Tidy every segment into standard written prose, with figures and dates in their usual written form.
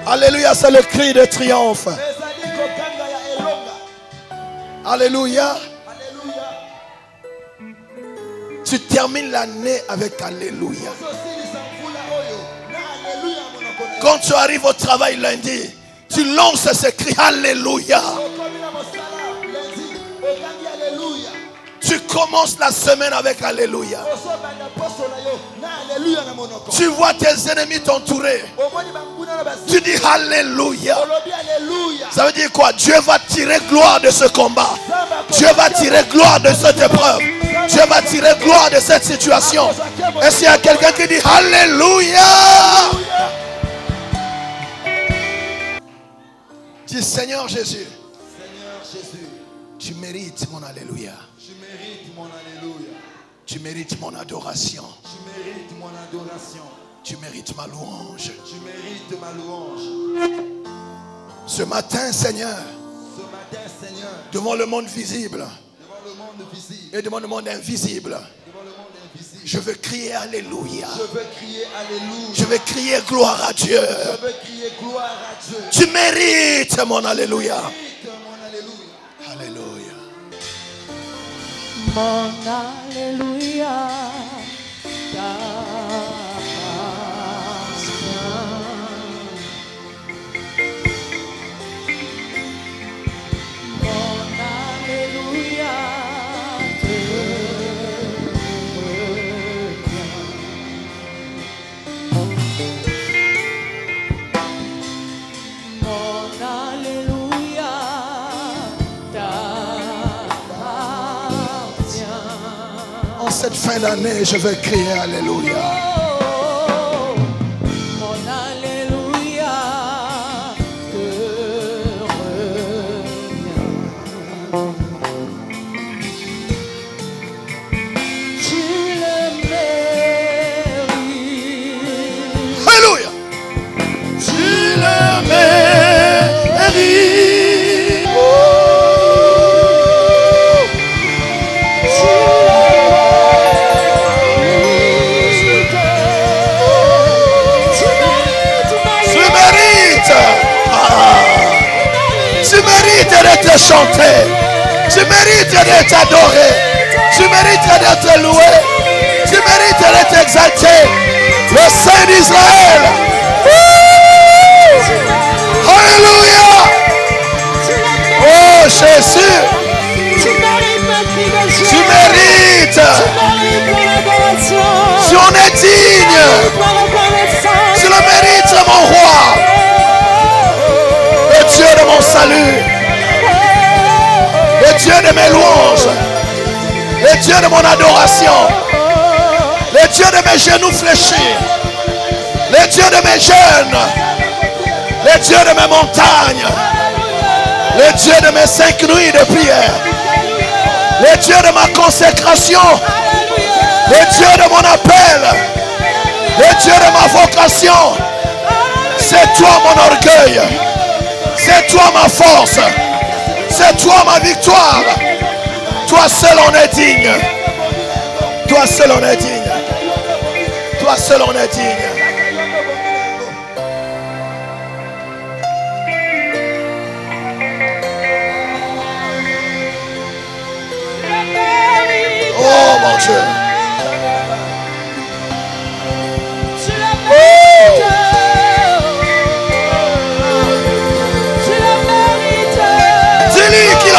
Alléluia, c'est le cri de triomphe. Alléluia. Tu termines l'année avec Alléluia. Quand tu arrives au travail lundi, tu lances ce cri Alléluia. Tu commences la semaine avec Alléluia. Tu vois tes ennemis t'entourer. Tu dis Alléluia. Ça veut dire quoi? Dieu va tirer gloire de ce combat. Dieu va tirer gloire de cette épreuve. Dieu va tirer gloire de cette situation. Et s'il y a quelqu'un qui dit Alléluia, dis Seigneur Jésus, tu mérites mon Alléluia. Tu mérites mon Alléluia. Tu mérites mon adoration. Tu mérites mon adoration. Tu mérites ma louange. Tu mérites ma louange. Ce matin, Seigneur, devant le monde visible et devant le monde invisible, je veux crier Alléluia. Je veux crier Alléluia. Je veux crier gloire à Dieu. Je veux crier gloire à Dieu. Tu mérites mon Alléluia. Alléluia. Mon Alléluia. En cette fin d'année, je veux crier Alléluia. Mon Alléluia te revient. Tu le mérites. Alléluia. Tu le mérites. De te chanter, tu mérites de t'adorer, tu mérites de te louer, tu mérites de t'exalter, le Saint d'Israël. Alléluia. Oh Jésus, tu mérites, tu en es digne, tu le mérites mon roi, le Dieu de mon salut. Le Dieu de mes louanges, le Dieu de mon adoration, le Dieu de mes genoux fléchis, le Dieu de mes jeûnes, le Dieu de mes montagnes, le Dieu de mes 5 nuits de prière, le Dieu de ma consécration, le Dieu de mon appel, le Dieu de ma vocation. C'est toi mon orgueil, c'est toi ma force. C'est toi ma victoire. Toi seul en es digne. Toi seul en es digne. Toi seul en es digne. Oh mon Dieu.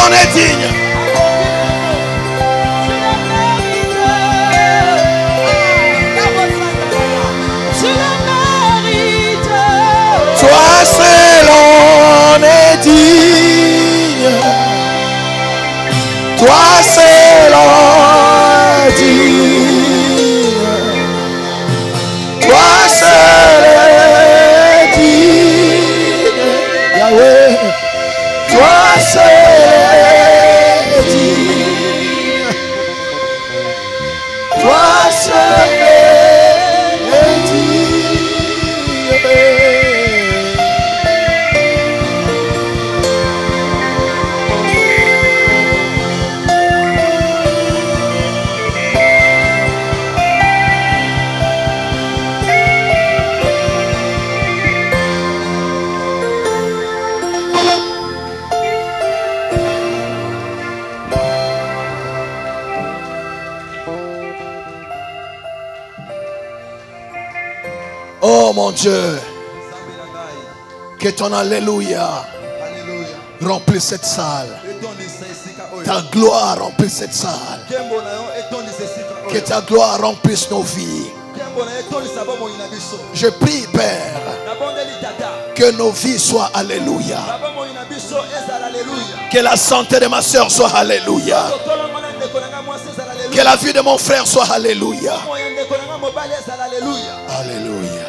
On est digne. Toi seul on est digne. Toi seul on est digne. Toi seul est digne. Yahweh. Toi seul. mon Dieu, Nzambe na ngai. que ton Alléluia Alléluia. remplisse cette salle. Etondisa esika oyo. Ta gloire remplisse cette salle. Nkembo na yo etondisa esika oyo. Que ta gloire remplisse nos vies. Nkembo na yo etondisa bomoi na biso. Je prie, Père, Nabondeli tata. que nos vies soient Alléluia. Na bomoi na biso ezala alléluia. Que la santé de ma soeur soit Alléluia. Totolonga na ndeko na ngai mwasi ezala alléluia. Que la vie de mon frère soit Alléluia. Bomoi ya ndeko na ngai mobali ezala alléluia. Alléluia.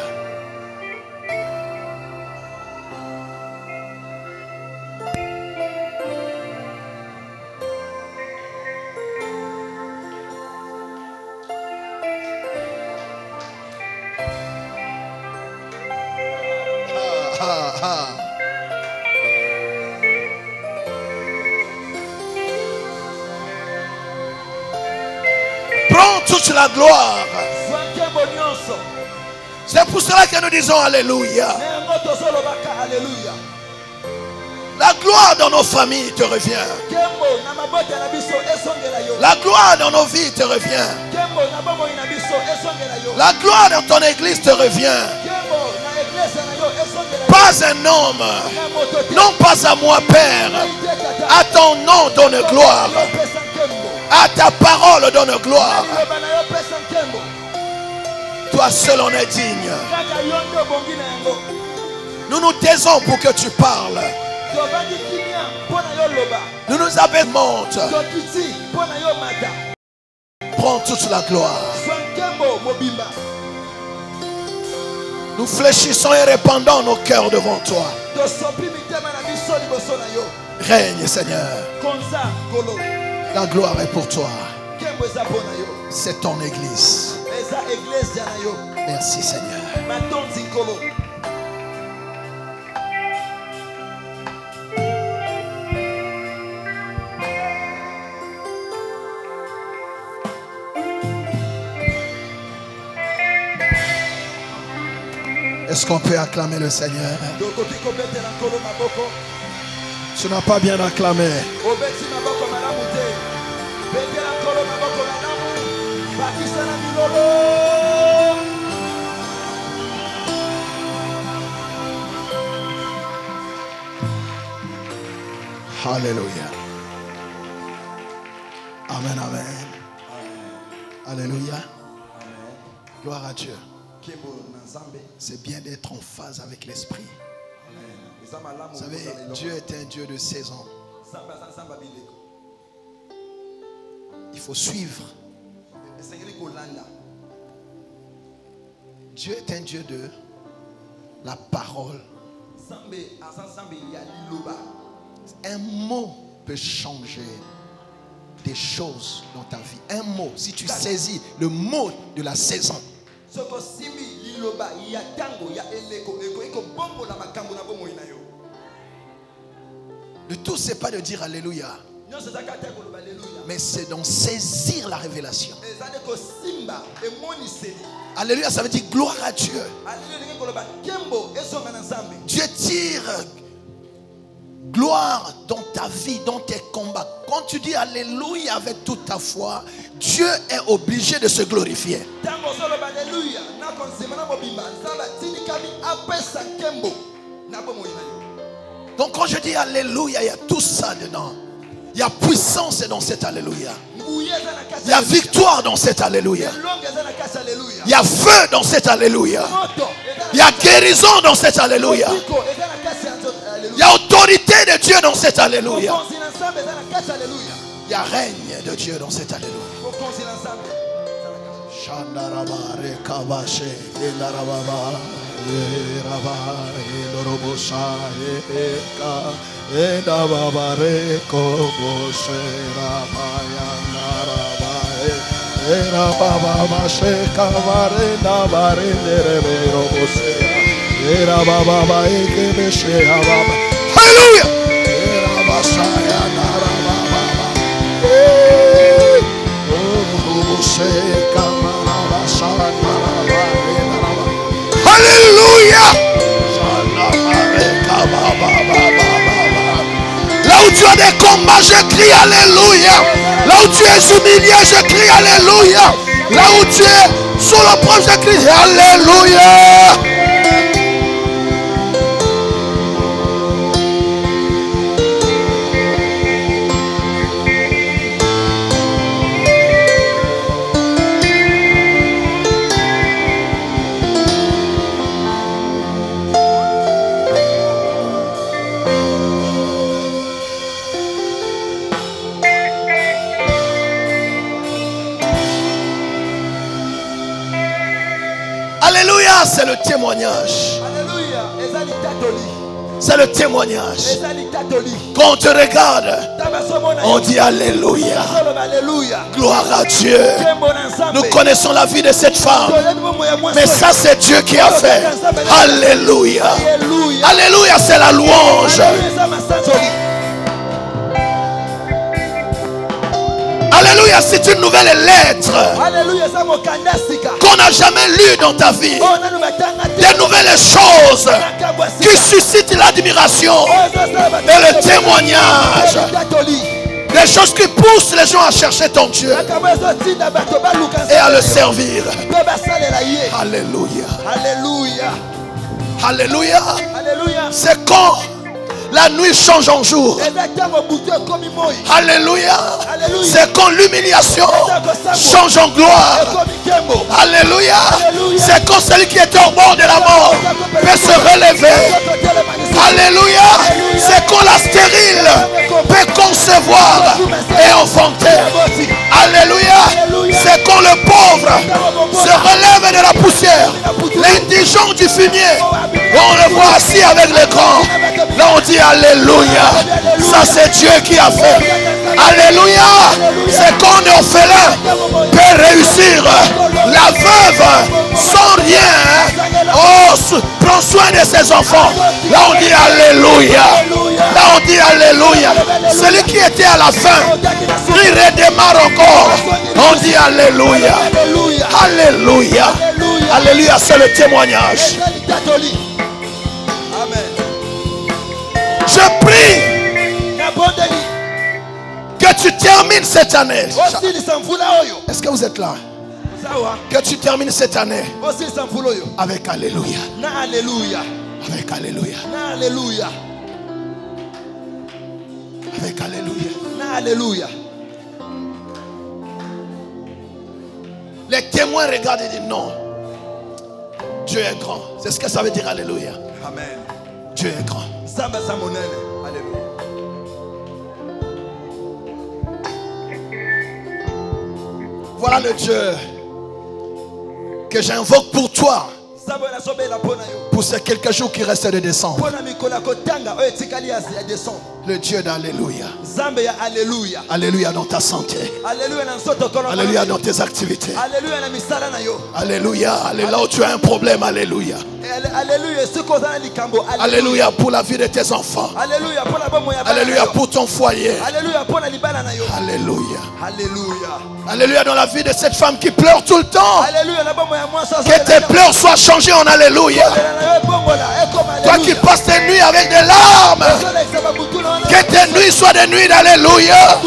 Prends toute la gloire. Zwa nkembo nyonso. C'est pour cela que nous disons Alléluia. Na yango tozolobaka alléluia. La gloire dans nos familles te revient. Nkembo na mabota na biso esongela yo. La gloire dans nos vies te revient. Nkembo na bomoi na biso esongela yo. La gloire dans ton église te revient. Nkembo na eglise na yo esongela yo. Pas un homme, Na moto te. non pas à moi, Père. À ton nom donne gloire. Pesa nkembo. À ta parole donne gloire. Liloba na yo pesa nkembo. Toi seul en es digne. Kaka yo nde obongi na yango. Nous nous taisons pour que tu parles. Tobandi kimia mpo na yo loba. Nous nous abaissons. Tokiti mpo na yo mata. Prends toute la gloire. Zwa nkembo mobimba. Nous fléchissons et répandons nos cœurs devant toi. Tosopi mitema na biso liboso na yo. Règne, Seigneur. Konza kolo. La gloire est pour toi. Nkembo eza mpo na yo. C'est ton église. Eza eglise na yo. Merci, Seigneur. Matonzi kolo. Est-ce qu'on peut acclamer le Seigneur? Tokoki kobetela nkolo maboko. Tu n'as pas bien acclamé. Obeti maboko malamu te. Betela nkolo maboko malamu. Bakisa na milolo. Alléluia. Amen, amen. Alléluia. Gloire à Dieu. Nkembo na Nzambe. C'est bien d'être en phase avec l'esprit. Eza malamu. Vous savez, Dieu est un Dieu de saison. Nzambe aza Nzambe bileko. Il faut suivre. Esengeli kolanda. Dieu est un Dieu de la parole. Nzambe aza Nzambe ya liloba. Un mot peut changer des choses dans ta vie. Un mot, si tu saisis le mot de la saison, Soko simbi liloba ya tango ya eleko eko bombo na makambo na bomoi na yo. le tout c'est pas de dire Alléluia, Nyonso zaka te koloba alléluia. mais c'est d'en saisir la révélation. Ezade ko simba emoni seli. Alléluia, ça veut dire gloire à Dieu. Alléluia koloba kembo esonga na Nzambe. Dieu tire gloire dans ta vie, dans tes combats. Quand tu dis Alléluia avec toute ta foi, Dieu est obligé de se glorifier. Tango soloba alléluia na konsema na mobimba Nzambe tinikami apesa kembo na bomoi na yo. Donc quand je dis Alléluia, il y a tout ça dedans. Il y a puissance dans cet Alléluia. Nguye eza na kati. Il y a victoire dans cet Alléluia. Longue eza na kati alléluia. Il y a feu dans cet Alléluia. Moto eza na Il y a guérison dans cet Alléluia. Tiko eza na kati alléluia. Il y a autorité de Dieu dans cet Alléluia. Mokonzi na Nzambe eza na kati alléluia. Il y a règne de Dieu dans cet Alléluia. Mokonzi na Nzambe eza na kati. Shandaraba rekabashe endarababa eraba elorobosha eka endababa rekoboshe rabaya naraba erababa masheka barenda barendere roboshe erababa ekebeshe ababa. Hallelujah. Erabasha narababa Alléluia. Là où tu as des combats, je crie Alléluia. Là où tu es humilié, je crie Alléluia. Là où tu es sous l'opprobre, je crie Alléluia. C'est le témoignage. Alléluia. Ezali tatoli. C'est le témoignage. Ezali tatoli. Quand on te regarde, Tabasomona. on dit Alléluia. Alléluia. Gloire à Dieu. Nous connaissons la vie de cette femme. Mais ça, c'est Dieu qui a fait. Alléluia. Alléluia. Alléluia, c'est la louange. Alléluia, c'est une nouvelle lettre qu'on n'a jamais lue dans ta vie. Des nouvelles choses qui suscitent l'admiration et le témoignage. Des choses qui poussent les gens à chercher ton Dieu et à le servir. Alléluia. Alléluia. Alléluia. Alléluia. C'est quand la nuit change en jour. Alléluia. C'est quand l'humiliation change en gloire. Alléluia. C'est quand celui qui était au bord de la mort peut se relever. Alléluia. C'est quand la stérile peut concevoir et enfanter. Alléluia. C'est quand le pauvre se relève de la poussière. L'indigent du fumier, on le voit assis avec les grands. Là on dit Alléluia. Ça c'est Dieu qui a fait. Alléluia. C'est quand un orphelin peut réussir. La veuve sans rien, oh, prend soin de ses enfants. Là on dit Alléluia. Là on dit Alléluia. Celui qui était à la fin, il redémarre encore. On dit Alléluia. Alléluia. Alléluia, c'est le témoignage. Je prie que tu termines cette année. Est-ce que vous êtes là? Que tu termines cette année avec Alléluia. Avec Alléluia. Avec Alléluia. Les témoins regardent et disent non. Dieu est grand. C'est ce que ça veut dire Alléluia. Amen. Dieu est grand. Alléluia. Voilà le Dieu que j'invoque pour toi. Pour ces quelques jours qui restent de décembre. Le Dieu d'Alléluia. Alléluia dans ta santé. Alléluia dans tes activités. Alléluia. Là où tu as un problème. Alléluia. Alléluia pour la vie de tes enfants. Alléluia pour ton foyer. Alléluia. Alléluia dans la vie de cette femme qui pleure tout le temps. Que tes pleurs soient changées en Alléluia. Toi qui passes tes nuits avec des larmes, que tes nuits soient des nuits d'Alléluia.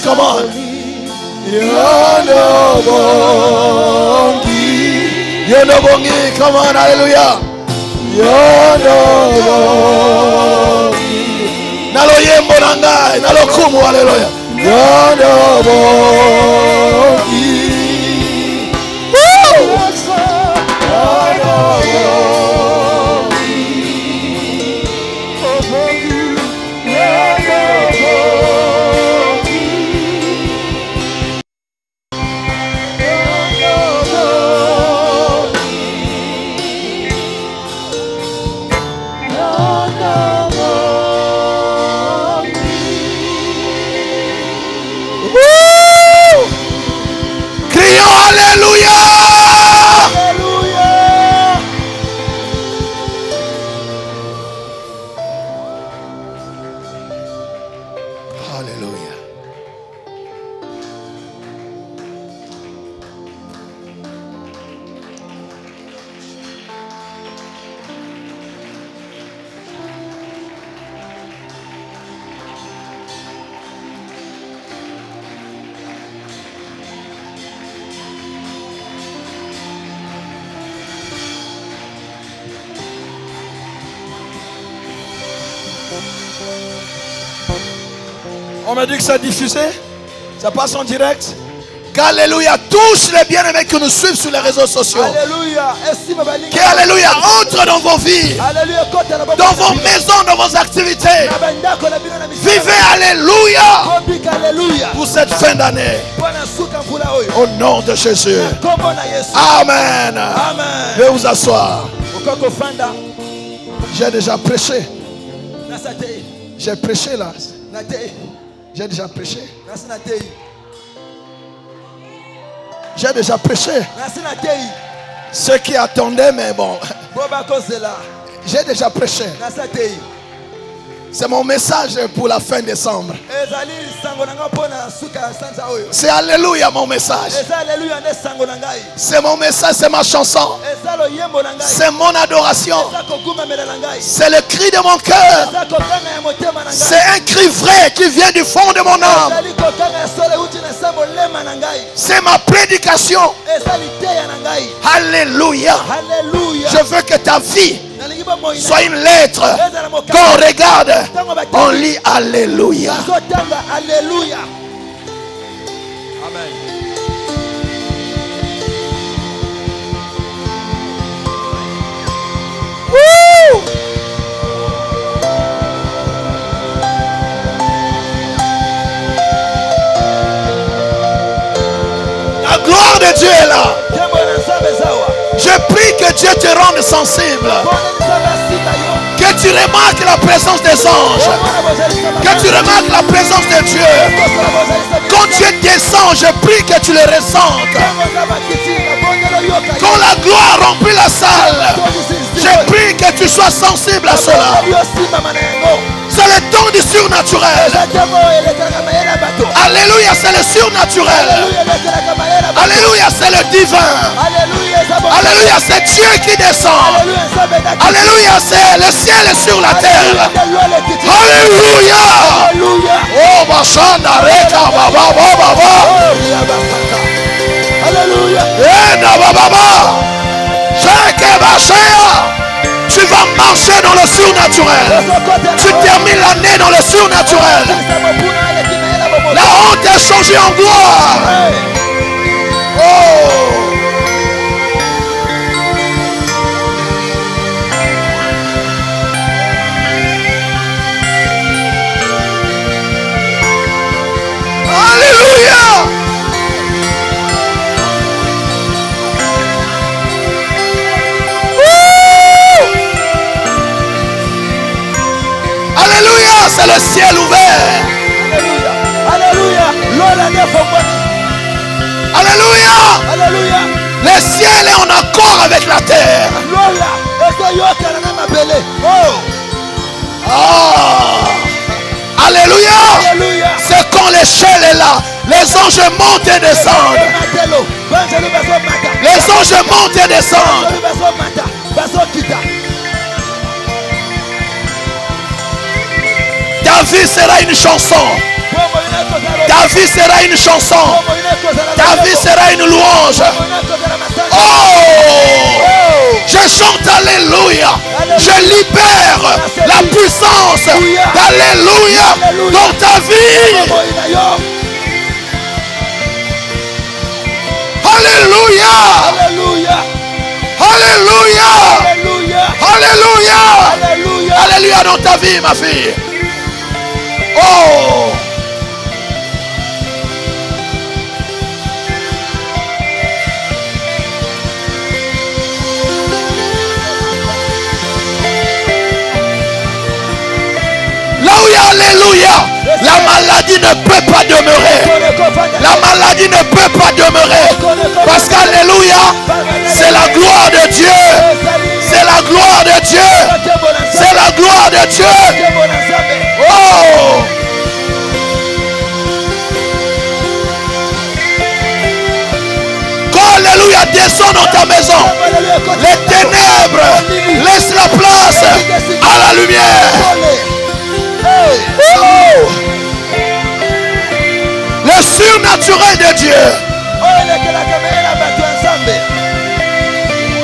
Come on. Yonobongi. Yondo bongi, come on, hallelujah. Yondo bongi. Nalo yembo nangai, nalo kumu, hallelujah. Yondo bongi. Woo! Yondo bongi. Oh, bongi. Yondo bongi. Crions Alléluia. Alléluia. On m'a dit que ça diffusé, ça passe en direct. Qu'Alléluia touche les bien-aimés qui nous suivent sur les réseaux sociaux. Alléluia. Qu'Alléluia entre dans vos vies, Alléluia. dans vos maisons, dans vos activités. Vivez Alléluia pour cette fin d'année. Au nom de Jésus. Amen. Veuillez vous asseoir. J'ai déjà prêché. J'ai prêché là. J'ai déjà prêché. J'ai déjà prêché. Ceux qui attendaient, mais bon. J'ai déjà prêché. C'est mon message pour la fin décembre. C'est Alléluia mon message. C'est mon message, c'est ma chanson. C'est mon adoration. C'est le cri de mon cœur. C'est un cri vrai qui vient du fond de mon âme. C'est ma prédication. Alléluia. Je veux que ta vie soit une lettre qu'on regarde, on lit Alléluia. Amen. Woo! La gloire de Dieu est là. Je prie que Dieu te rende sensible. Que tu remarques la présence des anges. Que tu remarques la présence de Dieu. Quand Dieu descend, je prie que tu le ressentes. Quand la gloire remplit la salle, je prie que tu sois sensible à cela. C'est le temps du surnaturel. Alléluia, c'est le surnaturel. Alléluia, c'est le divin. Alléluia, c'est Dieu qui descend. Alléluia, c'est le ciel est sur la terre. Alléluia. Oh, Bashanda Reka Baba Baba. Alléluia. Tu vas marcher dans le surnaturel. Tu termines l'année dans le surnaturel. La honte est changée en gloire. Oh. Alléluia. Alléluia, c'est le ciel ouvert. Alléluia. Alléluia. Alléluia. Le ciel est en accord avec la terre. Oh. Alléluia. C'est quand l'échelle est là. Les anges montent et descendent. Les anges montent et descendent. Ta vie sera une chanson. Ta vie sera une chanson. Ta vie sera une louange. Oh! Je chante Alléluia. Je libère la puissance d'Alléluia dans ta vie. Alléluia. Alléluia. Alléluia. Alléluia dans ta vie, ma fille. Oh! Là où il y a Alléluia, la maladie ne peut pas demeurer. La maladie ne peut pas demeurer. Parce qu'Alléluia, c'est la gloire de Dieu. C'est la gloire de Dieu. C'est la gloire de Dieu. Oh! Quand Alléluia descend dans ta maison, les ténèbres laissent la place à la lumière. Oh! Le surnaturel de Dieu.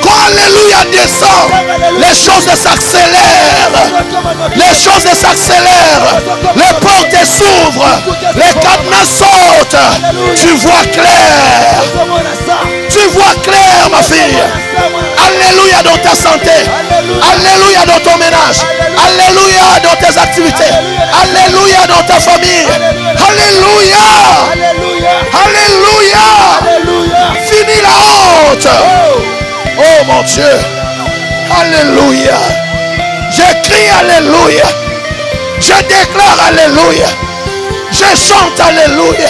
Quand Alléluia descend, les choses s'accélèrent. Les choses s'accélèrent. Les portes s'ouvrent. Les cadenas sautent. Tu vois clair. Tu vois clair, ma fille. Alléluia dans ta santé. Alléluia dans ton ménage. Alléluia dans tes activités. Alléluia dans ta famille. Alléluia. Alléluia. Fini la honte. Oh mon Dieu. Alléluia. Je crie Alléluia. Je déclare Alléluia. Je chante Alléluia.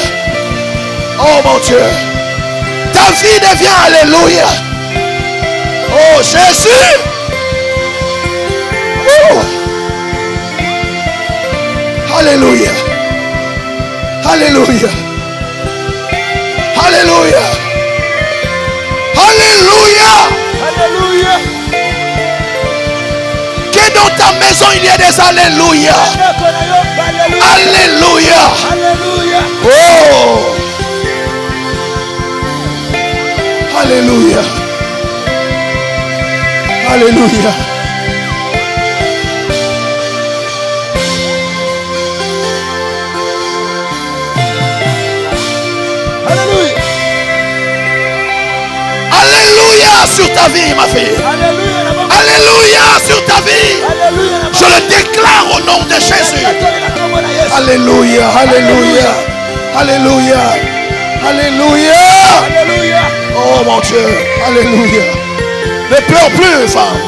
Oh mon Dieu. Ta vie devient Alléluia. Oh Jésus. Oh. Alléluia. Alléluia. Alléluia. Alléluia. Alléluia. Que dans ta maison il y ait des Alléluia. Alléluia. Alléluia. Oh. Alléluia. Alléluia. Alléluia. Alléluia sur ta vie, ma fille. Alléluia sur ta vie. Je le déclare au nom de Jésus. Alléluia. Alléluia. Alléluia. Alléluia. Oh mon Dieu. Alléluia. Ne pleure plus, femme.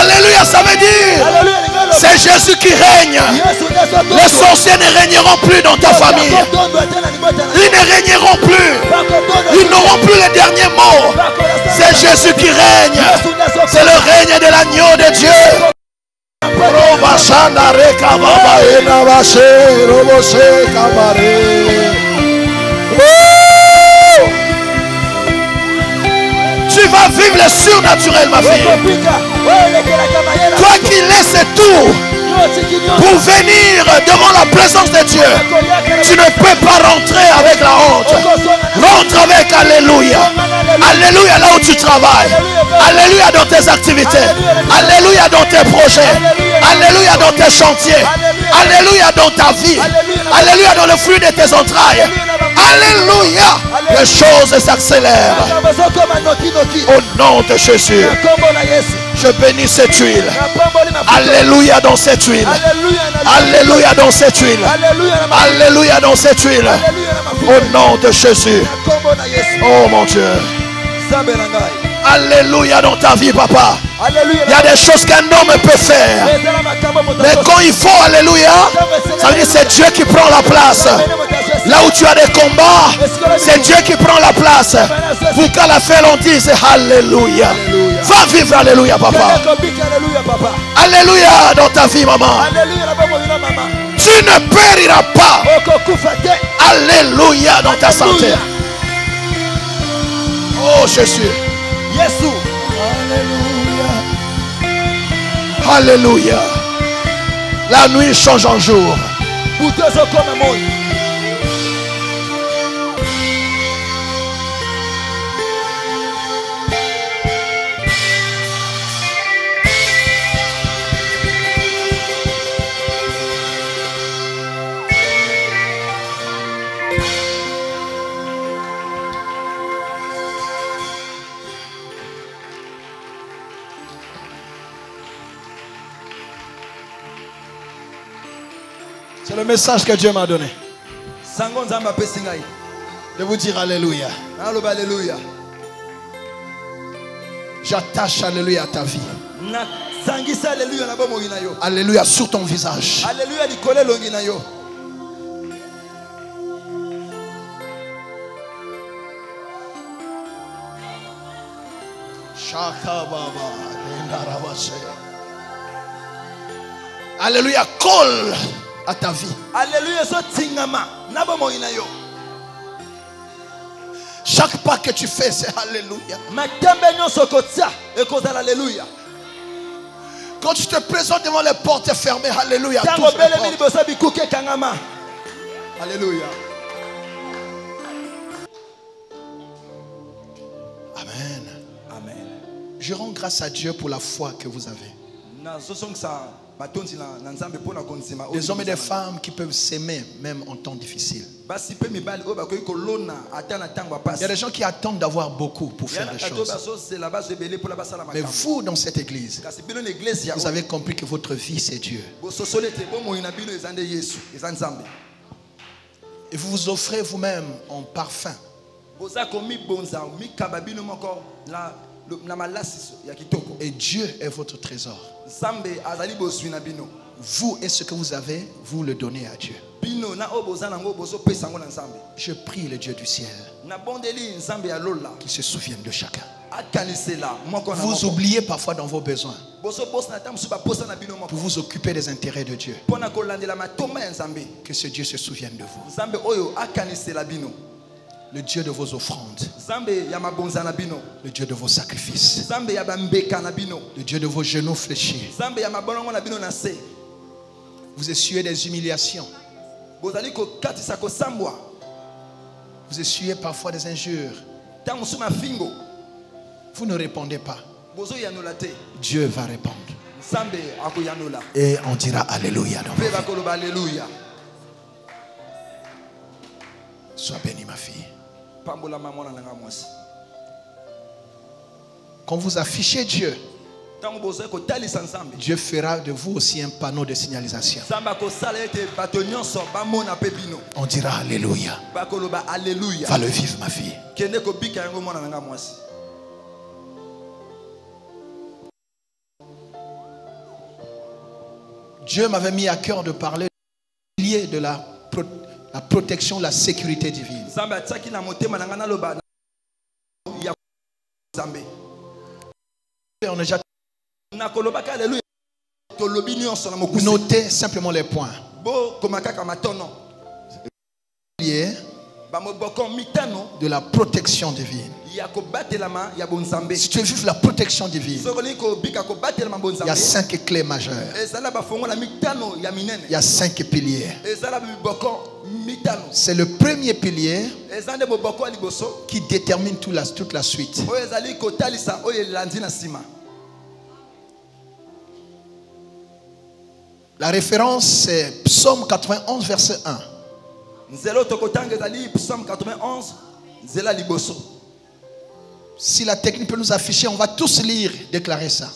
Alléluia, ça veut dire c'est Jésus qui règne. Les sorciers ne régneront plus dans ta famille. Ils ne régneront plus. Ils n'auront plus les derniers mots. C'est Jésus qui règne. C'est le règne de l'agneau de Dieu. Tu vas vivre le surnaturel, ma fille. Toi qui laisses tout pour venir devant la présence de Dieu, tu ne peux pas rentrer avec la honte. Rentre avec Alléluia. Alléluia là où tu travailles. Alléluia dans tes activités. Alléluia dans tes projets. Alléluia dans tes chantiers. Alléluia dans ta vie. Alléluia dans le fruit de tes entrailles. Alléluia. Les choses s'accélèrent. Au nom de Jésus. Je bénis cette huile. Alléluia dans cette huile. Alléluia dans cette huile. Alléluia dans cette huile. Au nom de Jésus. Oh mon Dieu. Alléluia dans ta vie, papa. Il y a des choses qu'un homme peut faire. Mais quand il faut, alléluia, ça veut dire que c'est Dieu qui prend la place. Là où tu as des combats, c'est Dieu qui prend la place. Pour qu'à la fin l'on dise Alléluia. Va vivre Alléluia, papa. Alléluia dans ta vie, maman. Tu ne périras pas. Alléluia dans ta santé. Oh Jésus. Alléluia. Alléluia. La nuit change en jour. C'est le message que Dieu m'a donné. De vous dire Alléluia. J'attache Alléluia à ta vie. Alléluia sur ton visage. Alléluia colle à ta vie. Alléluia. Chaque pas que tu fais, c'est Alléluia. Quand tu te présentes devant les portes fermées, Alléluia. Alléluia. Amen. Amen. Je rends grâce à Dieu pour la foi que vous avez. Des hommes et des femmes qui peuvent s'aimer même en temps difficile. Il y a des gens qui attendent d'avoir beaucoup pour faire des choses. Mais vous, dans cette église, vous avez compris que votre vie, c'est Dieu. Et vous vous offrez vous-même en parfum. Et Dieu est votre trésor. Vous et ce que vous avez, vous le donnez à Dieu. Je prie le Dieu du ciel qu'il se souvienne de chacun. Vous oubliez parfois dans vos besoins pour vous occuper des intérêts de Dieu. Que ce Dieu se souvienne de vous. Le Dieu de vos offrandes, le Dieu de vos sacrifices, le Dieu de vos genoux fléchis. Vous essuyez des humiliations. Vous essuyez parfois des injures. Vous ne répondez pas. Dieu va répondre. Et on dira Alléluia. Sois bénie, ma fille. Quand vous affichez Dieu, Dieu fera de vous aussi un panneau de signalisation. On dira Alléluia. Va le vivre, ma fille. Dieu m'avait mis à cœur de parler de la protection, la sécurité divine. On a déjà notez simplement les points. De la protection divine. Si tu veux la protection divine, il y a 5 clés majeures. Il y a 5 piliers. C'est le premier pilier qui détermine toute la suite. La référence c'est Psaume 91 verset 1. Si la technique peut nous afficher, on va tous lire, déclarer ça.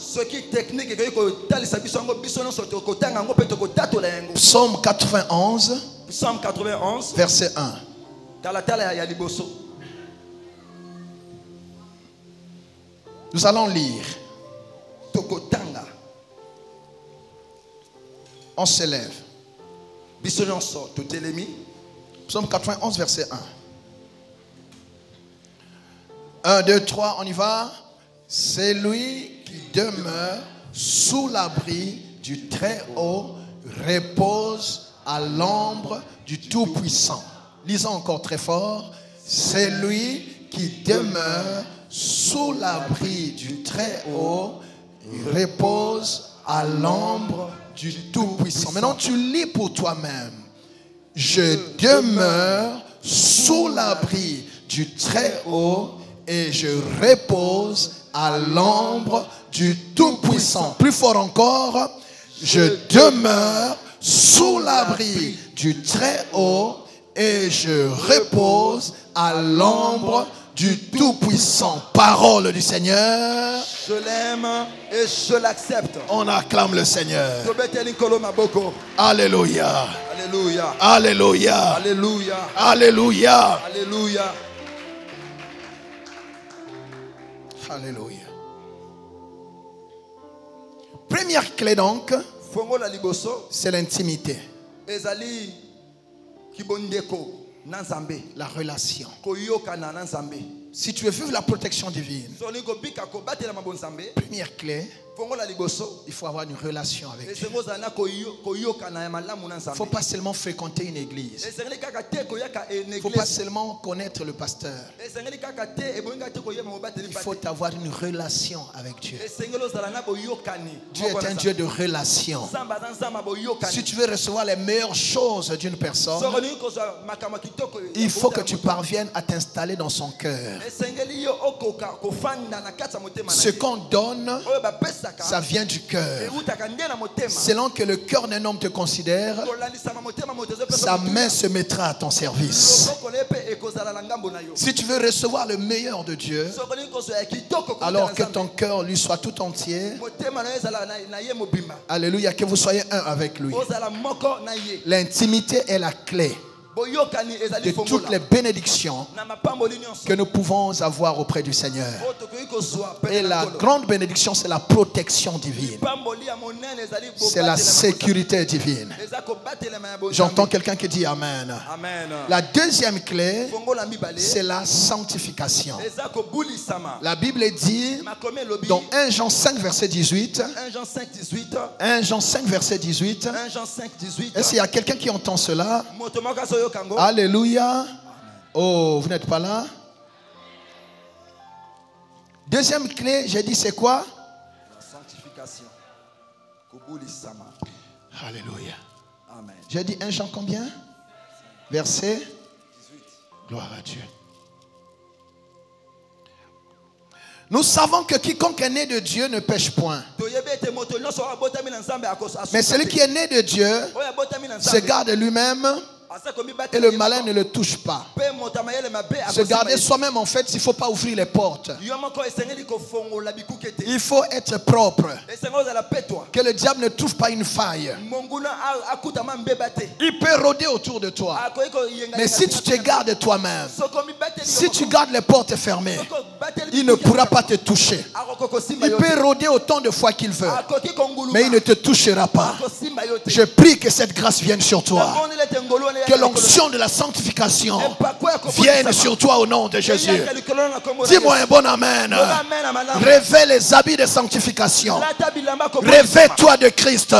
Psaume 91 verset 1. Nous allons lire. On s'élève. Psaume 91, verset 1. 1, 2, 3, on y va. C'est lui qui demeure sous l'abri du Très-Haut, repose à l'ombre du Tout-Puissant. Lisons encore très fort. C'est lui qui demeure sous l'abri du Très-Haut, repose à l'ombre du Tout-Puissant. Maintenant, tu lis pour toi-même. Je demeure sous l'abri du Très-Haut et je repose à l'ombre du Tout-Puissant. Plus fort encore, je demeure sous l'abri du Très-Haut et je repose à l'ombre du Tout-Puissant. Parole du Seigneur. Je l'aime et je l'accepte. On acclame le Seigneur. Alléluia. Alléluia. Alléluia. Alléluia. Alléluia. Alléluia. Alléluia. Alléluia. Première clé donc, Fongola liboso c'est l'intimité, ezali kibondeko na Nzambe. la relation. Koyokana na Nzambe. Si tu veux vivre la protection divine, Soni kobika kobatela mabon Nzambe. première clé, Fongola liboso il faut avoir une relation avec Dieu. esengo zana koyokana ya malamu na Il ne Nzambe. faut pas seulement fréquenter une église. Esengeli kaka te koyaka Il ne faut pas église. seulement connaître le pasteur. Esengeli kaka te ebonga te koyema mobateli Il faut avoir une relation avec Dieu. Esengelo zala na boyokani. Dieu est un Dieu de relation. Samba za Nzamba boyokani. Si tu veux recevoir les meilleures choses d'une personne, Sokoni kozwa makama kitoko. il faut que tu parviennes à t'installer dans son cœur. Esengeli yo okoka kofanda na kati ya motema na Ce ye. qu'on donne, Oyo bapesaka. ça vient du cœur. Eutaka nde na motema. Selon que le cœur d'un homme te considère, Kolandisama motema moto ezopesa sa motu. main se mettra à ton service. Loboko na ye mpe ekozala na ngambo na yo. Si tu veux recevoir le meilleur de Dieu, Sokoni kozwa ya kitoko kota alors na que Nzambe. ton cœur lui soit tout entier, Motema na yo ezala na ye mobimba. alléluia, que vous soyez un avec lui. Ozala moko na ye. L'intimité est la clé Boyokani ezali de toutes fongola. les bénédictions Na mapamboli nyonso. que nous pouvons avoir auprès du Seigneur. Oyo tokoki kozwa pene Et na la nkolo. grande bénédiction, c'est la protection divine. Pamboli ya monene ezali C'est la sécurité divine. Eza kobatelema ya bonzambe. J'entends quelqu'un qui dit Amen. Amen. La deuxième clé, Fongola mibale. c'est la sanctification. Eza kobulisama. La Bible dit Makomi elobi. dans 1 Jean 5, verset 18, 1 Jean 5, 18. 1 Jean 5, verset 18, 1 Jean 5, 18. est-ce qu'il y a quelqu'un qui entend cela? Moto moko azoyoka yango. Alléluia. Oh, vous n'êtes pas là? Deuxième clé, j'ai dit c'est quoi? Sanctification. Kobulisama. Alléluia. Amen. J'ai dit 1 Jean combien? Verset 18. Gloire à Dieu. Nous savons que quiconque est né de Dieu ne pêche point. Toyebi ete moto nyonso oyo abotami na Nzambe Mais celui qui est né de Dieu oyo abotami na se Nzambe garde lui-même asa et komibatela le ye malin moko. ne le touche pas. Mpe moto amayele mabe Se akosima garder ye. soi-même, en fait, il ne faut pas ouvrir les portes. Yo moko esengeli kofongola bikuke te. Il faut être propre. Esengo ozala petwa. Que le diable ne trouve pas une faille. Monguna akutama mbeba te. Il peut rôder autour de toi. Akoki koyenga. Mais si tu te gardes toi-même, Soko mibateli si tu gardes les portes fermées, Soko bateli il ne bikuke pourra akutama. pas te toucher. Akoko kosimba Il yo te. peut rôder autant de fois qu'il veut, Akoki konguluma. mais il ne te touchera pas. Akosimba yo te. Je prie que cette grâce vienne sur toi. Namoni lete ngolu wana ya Que likolo. l'onction de la sanctification Empako ya kobulisama. vienne sur toi au nom de Jésus. Eyaka likolo na kombo na Dis-moi Yesu. un bon amen. Loba amen, amalamu. Revêt les habits de sanctification. Lata bilamba kobulisama. Revêt-toi de Christ.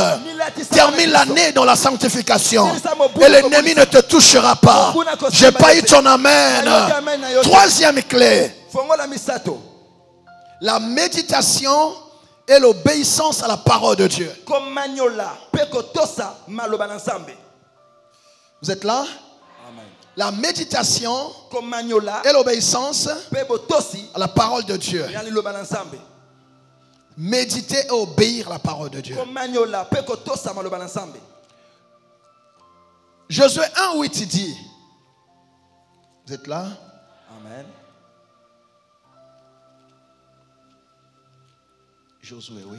Termine l'année dans la sanctification. Et l'ennemi ne te touchera pas. J'ai pas eu ton amen. Troisième clé, Fongola misato. la méditation et l'obéissance à la parole de Dieu. Komanyola peko tosa maloba na Nzambe. Vous êtes là? Amen. La méditation Komanyola et l'obéissance pebo tosi à la parole de Dieu. ya liloba na Nzambe. Méditer et obéir à la parole de Dieu. Komanyola peko tosa maloba na Nzambe. Josué 1:8 il dit. Vous êtes là? Amen. Josué, oui.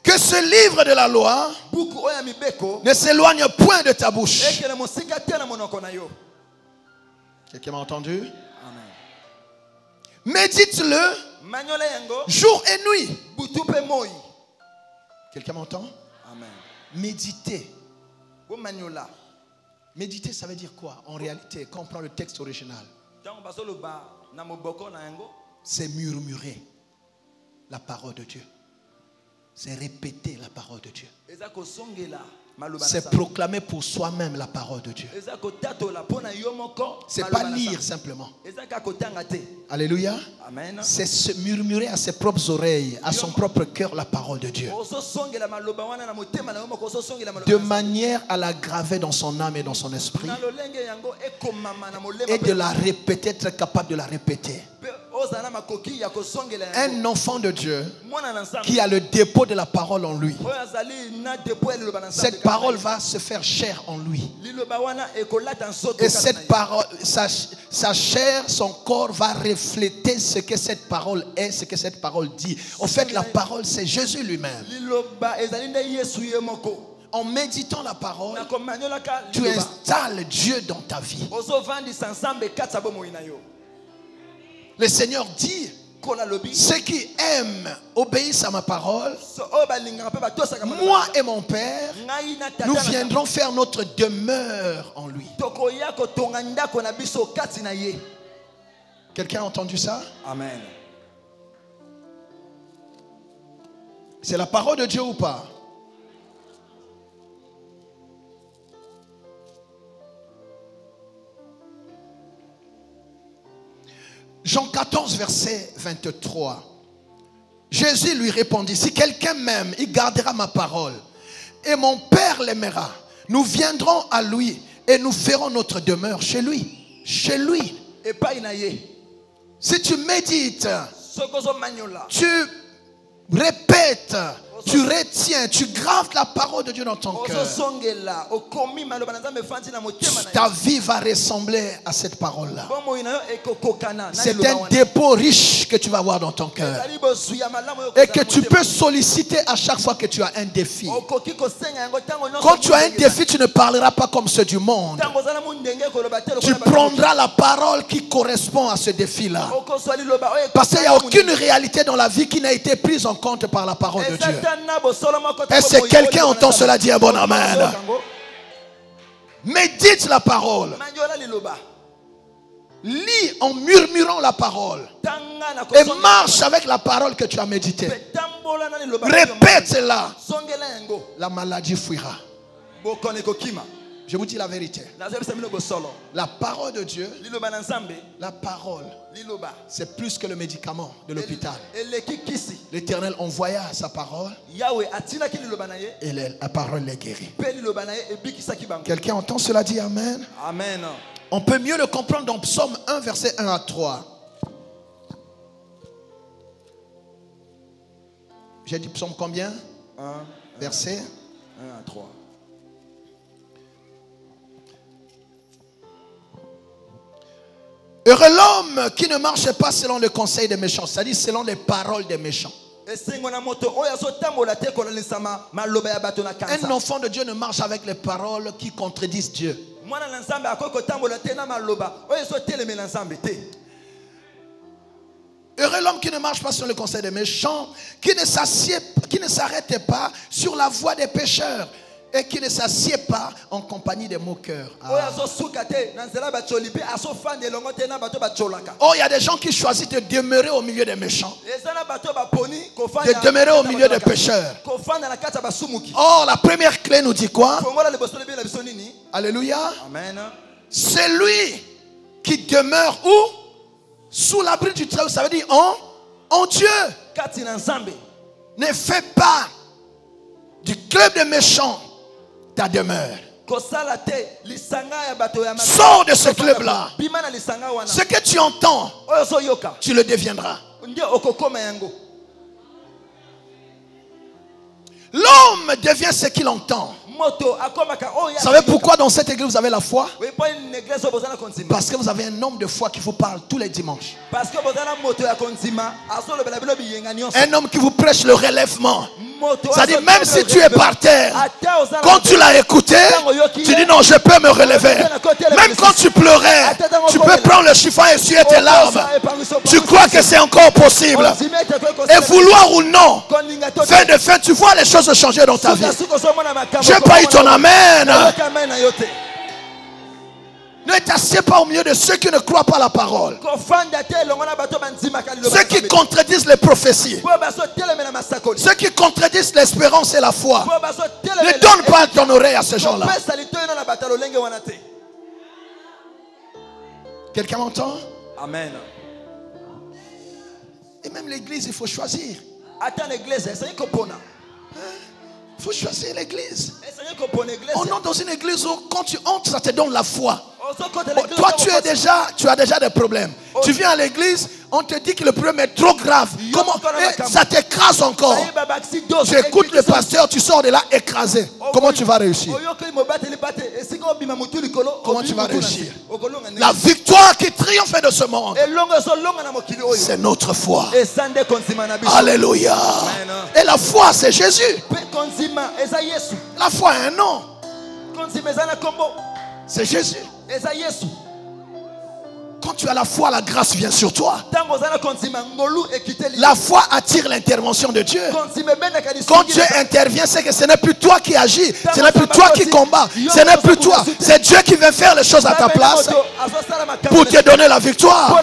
Que ce livre de la loi Buku oya mibeko ne s'éloigne point de ta bouche. ekele mosika te na monoko na yo. Quelqu'un m'a entendu? Amen. Médite-le Manyola yango jour et nuit. butu pe moi. Quelqu'un m'entend? Amen. Méditer bomanyola. Méditer, ça veut dire quoi en réalité quand on prend le texte original? Tango basoloba na moboko na yango. C'est murmurer la parole de Dieu. C'est répéter la parole de Dieu. Eza kosongela maloba na C'est Nzambe. proclamer pour soi-même la parole de Dieu. Eza kotatola pona yo moko. C'est maloba pas na lire Nzambe. simplement. Eza ka kotanga te. Alléluia. Amen. C'est se murmurer à ses propres oreilles, à son propre cœur la parole de Dieu. Ososongela maloba wana na motema na yo moko ososongela maloba. De na Nzambe. manière à la graver dans son âme et dans son esprit. Na lolenge yango ekomama na molema. Et de la répéter, être capable de la répéter. Pe ozana makoki ya kosongela yango. Un enfant de Dieu Mwana na Nzambe. qui a le dépôt de la parole en lui. Oyo azali na dépôt ya liloba na Nzambe. Cette parole va se faire chair en lui. Liloba wana ekolata nsoto. Et cette parole, sa chair, son corps va refléter ce que cette parole est, ce que cette parole dit. En fait, la parole, c'est Jésus lui-même. Liloba ezali nde Yesu ye moko. En méditant la parole, Na komanyolaka tu liloba. installes Dieu dans ta vie. Ozovandisa Nzambe katsa bomoi na yo. Le Seigneur dit, Kola lobi. ceux qui aiment obéissent à ma parole, So oyo balingaka mpe batosaka maloba. moi et mon Père, Ngai na tata nous na viendrons faire notre demeure en lui. tokoya kotonga ndako na biso kati na ye. Quelqu'un a entendu ça? Amen. C'est la parole de Dieu ou pas? Jean 14, verset 23. Jésus lui répondit, si quelqu'un m'aime, il gardera ma parole. Et mon Père l'aimera. Nous viendrons à lui et nous ferons notre demeure chez lui. Chez lui. Epai na ye. Si tu médites, Soko ozomanyola. tu répètes, tu retiens, tu graves la parole de Dieu dans ton cœur, Ozosongela. Okomi maloba na Nzambe efandi na motema na ta yo. vie va ressembler à cette parole-là. Bomoi na yo ekokokana. Na C'est liloba un wana. dépôt riche que tu vas avoir dans ton cœur. Ezali bozwi ya malamu oyo Et kozala que na tu motema. peux solliciter à chaque fois que tu as un défi. Okoki kosenga yango tango nyonso Quand tu as un mondenge défi, tu ne parleras pas comme ceux du monde. tango ozala mondenge koloba te Tu lokola bato. prendras la parole qui correspond à ce défi-là. Okozwa liloba oyo Parce qu'il n'y a ekokana aucune mondenge. réalité dans la vie qui n'a été prise en compte par la parole de Dieu. Eza tana bosolo moko tango Est-ce que boyi quelqu'un boyi entend na cela dire un bon amen? Kango. Médite la parole. Manyola liloba. Lis en murmurant la parole. Tanga na Et kosonga marche avec la parole que tu as méditée. pe tambola na liloba. Répète-la. Songela yango. La maladie fuira. Bokone kokima. Je vous dis la vérité. Nazebisa mino bosolo. La parole de Dieu, Liloba na Nzambe. la parole, Liloba. c'est plus que le médicament de l'hôpital. Eleki kisi. L'Éternel envoya sa parole Yahweh atinaki liloba na ye. et la parole les guérit. Pe liloba na ye ebikisaki bango. Quelqu'un entend cela dire amen? Amen. On peut mieux le comprendre dans Psaume 1, verset 1 à 3. J'ai dit Psaume combien? 1 Verset 1 à 3. Heureux l'homme qui ne marche pas selon le conseil des méchants, c'est-à-dire selon les paroles des méchants. Esengo na moto oyo azotambola te kolalisama maloba ya bato na Un kanisa. enfant de Dieu ne marche avec les paroles qui contredisent Dieu. Mwana na Nzambe akoki kotambola te na maloba oyo ezotelemela Nzambe te. Heureux l'homme qui ne marche pas sur le conseil des méchants, qui ne s'arrête pas sur la voie des pécheurs et qui ne s'assied pas en compagnie des moqueurs. Oyo azosuka te na nzela bacholi pe asofanda elongo te na bato bacholaka. Oh, il y a des gens qui choisissent de demeurer au milieu des méchants, Eza na bato baponi de kofanda demeurer au milieu des pécheurs. kofanda na kati ya basumuki. Oh, la première clé nous dit quoi? Fongola liboso lebi na biso nini? Alléluia. Amen. C'est lui qui demeure où? Sous l'abri du Très-Haut, ça veut dire en Dieu. Kati na Nzambe. Ne fais pas du club des méchants ta demeure. Kosala te lisanga ya bato ya mabe. Sors de ce club-là. Bima na lisanga wana. Ce que tu entends, Oyo zoyoka. tu le deviendras. Ndio okokoma yango. L'homme devient ce qu'il entend. Moto akomaka oyo. Vous savez pourquoi dans cette église vous avez la foi? Oui, pas une église bozana konzima. Parce que vous avez un homme de foi qui vous parle tous les dimanches. Parce que bozana moto ya konzima asolo bela bilo biyenga nyonso. Un homme qui vous prêche le relèvement. C'est-à-dire, même si tu es par terre, quand tu l'as écouté, tu dis non, je peux me relever. Même quand tu pleurais, tu peux prendre le chiffon et essuyer tes larmes. Tu crois que c'est encore possible. Et vouloir ou non, fin de fin, tu vois les choses changer dans ta vie. Je n'ai pas eu ton amen. Ne t'assieds pas au milieu de ceux qui ne croient pas la parole. Ceux qui contredisent les prophéties. Ceux qui contredisent l'espérance et la foi. Ne donne pas ton oreille à ces gens-là. Quelqu'un m'entend? Amen. Et même l'église, il faut choisir. Il faut choisir l'église. On entre dans une église où quand tu entres, ça te donne la foi. Toi, tu as déjà des problèmes. Tu viens à l'église, on te dit que le problème est trop grave. Comment? Ça t'écrase encore. Tu écoutes le pasteur, tu sors de là écrasé. Comment tu vas réussir? Comment tu vas réussir? La victoire qui triomphe de ce monde, c'est notre foi. Alléluia. Et la foi, c'est Jésus. La foi a un nom. C'est Jésus. Quand tu as la foi, la grâce vient sur toi. La foi attire l'intervention de Dieu. Quand Dieu intervient, c'est que ce n'est plus toi qui agis, ce n'est plus toi qui combats, ce n'est plus toi. C'est Dieu qui vient faire les choses à ta place pour te donner la victoire.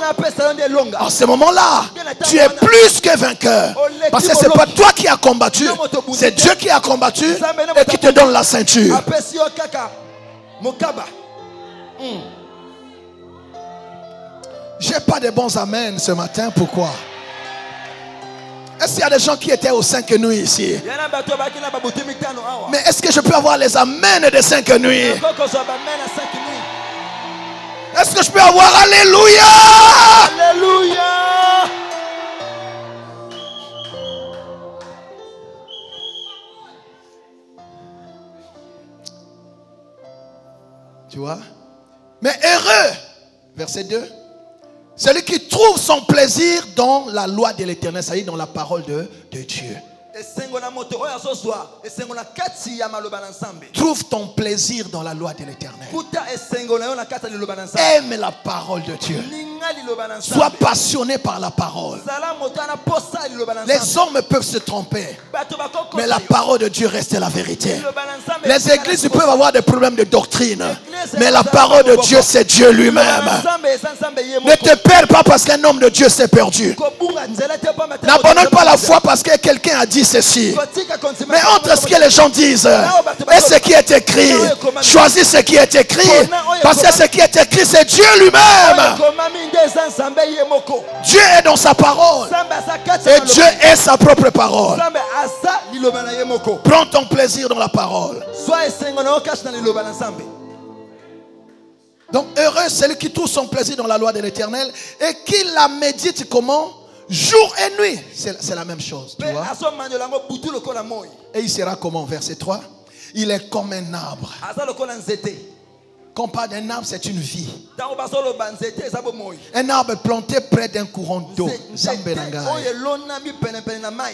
En ce moment-là, tu es plus que vainqueur. Parce que ce n'est pas toi qui as combattu, c'est Dieu qui a combattu et qui te donne la ceinture. J'ai pas de bons amens ce matin. Pourquoi? Est-ce qu'il y a des gens qui étaient aux 5 nuits ici? Mais est-ce que je peux avoir les amens des 5 nuits? Est-ce que je peux avoir Alléluia? Alléluia. Tu vois? Mais heureux, verset 2, celui qui trouve son plaisir dans la loi de l'Éternel, c'est-à-dire dans la parole de Dieu. Trouve ton plaisir dans la loi de l'Éternel. Aime la parole de Dieu. Sois passionné par la parole. Les hommes peuvent se tromper, mais la parole de Dieu reste la vérité. Les églises peuvent avoir des problèmes de doctrine, mais la parole de Dieu, c'est Dieu lui-même. Ne te perds pas parce qu'un homme de Dieu s'est perdu. N'abandonne pas la foi parce que quelqu'un a dit ceci. Mais entre ce que les gens disent et ce qui est écrit, choisis ce qui est écrit, parce que ce qui est écrit, c'est Dieu lui-même. Dieu est dans sa parole et Dieu est sa propre parole. Prends ton plaisir dans la parole. Donc heureux celui qui trouve son plaisir dans la loi de l'Éternel et qui la médite comment? Jour et nuit. C'est la même chose, tu vois? Et il sera comment? Verset 3. Il est comme un arbre. Quand on parle d'un arbre, c'est une vie. Un arbre planté près d'un courant d'eau,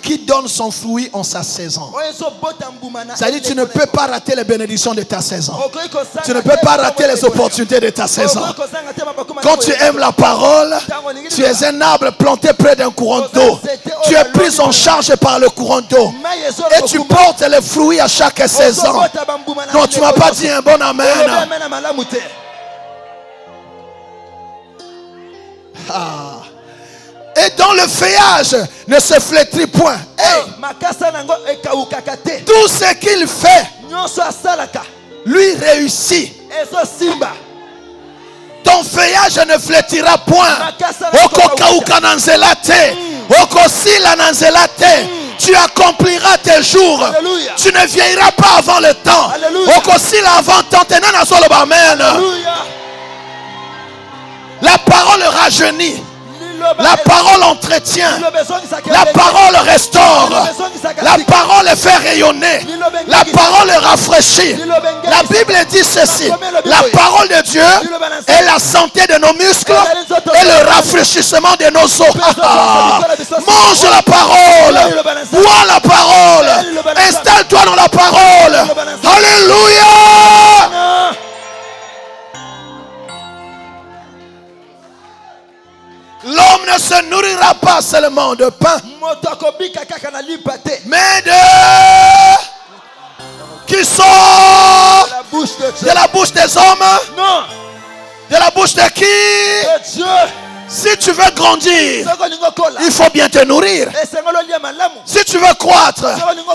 qui donne son fruit en sa saison. C'est-à-dire, tu ne peux pas rater les bénédictions de ta saison. Tu ne peux pas rater les opportunités de ta saison. Quand tu aimes la parole, tu es un arbre planté près d'un courant d'eau. Tu es pris en charge par le courant d'eau. Et tu portes les fruits à chaque saison. Non, tu ne m'as pas dit un bon amen. Ah. Et dans le feuillage ne se flétrit point. Hey. Tout ce qu'il fait lui réussit. Ton feuillage ne flétira point. Tu accompliras tes jours. Alléluia. Tu ne vieilliras pas avant le temps. La parole rajeunit. La parole entretient. La parole restaure. La parole fait rayonner. La parole rafraîchit. La Bible dit ceci: la parole de Dieu est la santé de nos muscles et le rafraîchissement de nos os. Mange la parole, bois la parole, Installe-toi dans la parole. Alléluia. L'homme ne se nourrira pas seulement de pain, mais de qui sort de la bouche des hommes. Non. De la bouche de qui? De Dieu. Si tu veux grandir, il faut bien te nourrir. Si tu veux croître,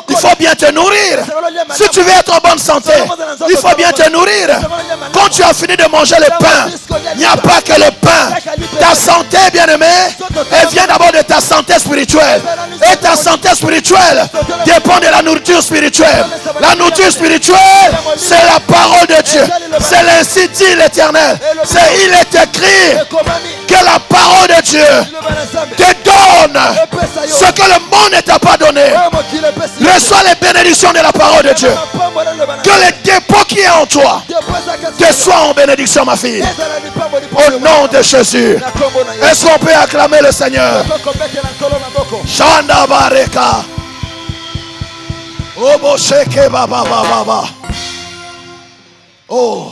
il faut bien te nourrir. Si tu veux être en bonne santé, il faut bien te nourrir. Quand tu as fini de manger le pain, il n'y a pas que le pain. Ta santé, bien-aimée, elle vient d'abord de ta santé spirituelle. Et ta santé spirituelle dépend de la nourriture spirituelle. La nourriture spirituelle, c'est la parole de Dieu. C'est l'ainsi dit l'Éternel. Il est écrit que la parole de Dieu te donne ce que le monde ne t'a pas donné. Reçois les bénédictions de la parole de Dieu. Que le dépôt qui est en toi te soit en bénédiction, ma fille. Au nom de Jésus. Est-ce qu'on peut acclamer le Seigneur? Shanda Bareka. Obosheke Baba Baba. Oh.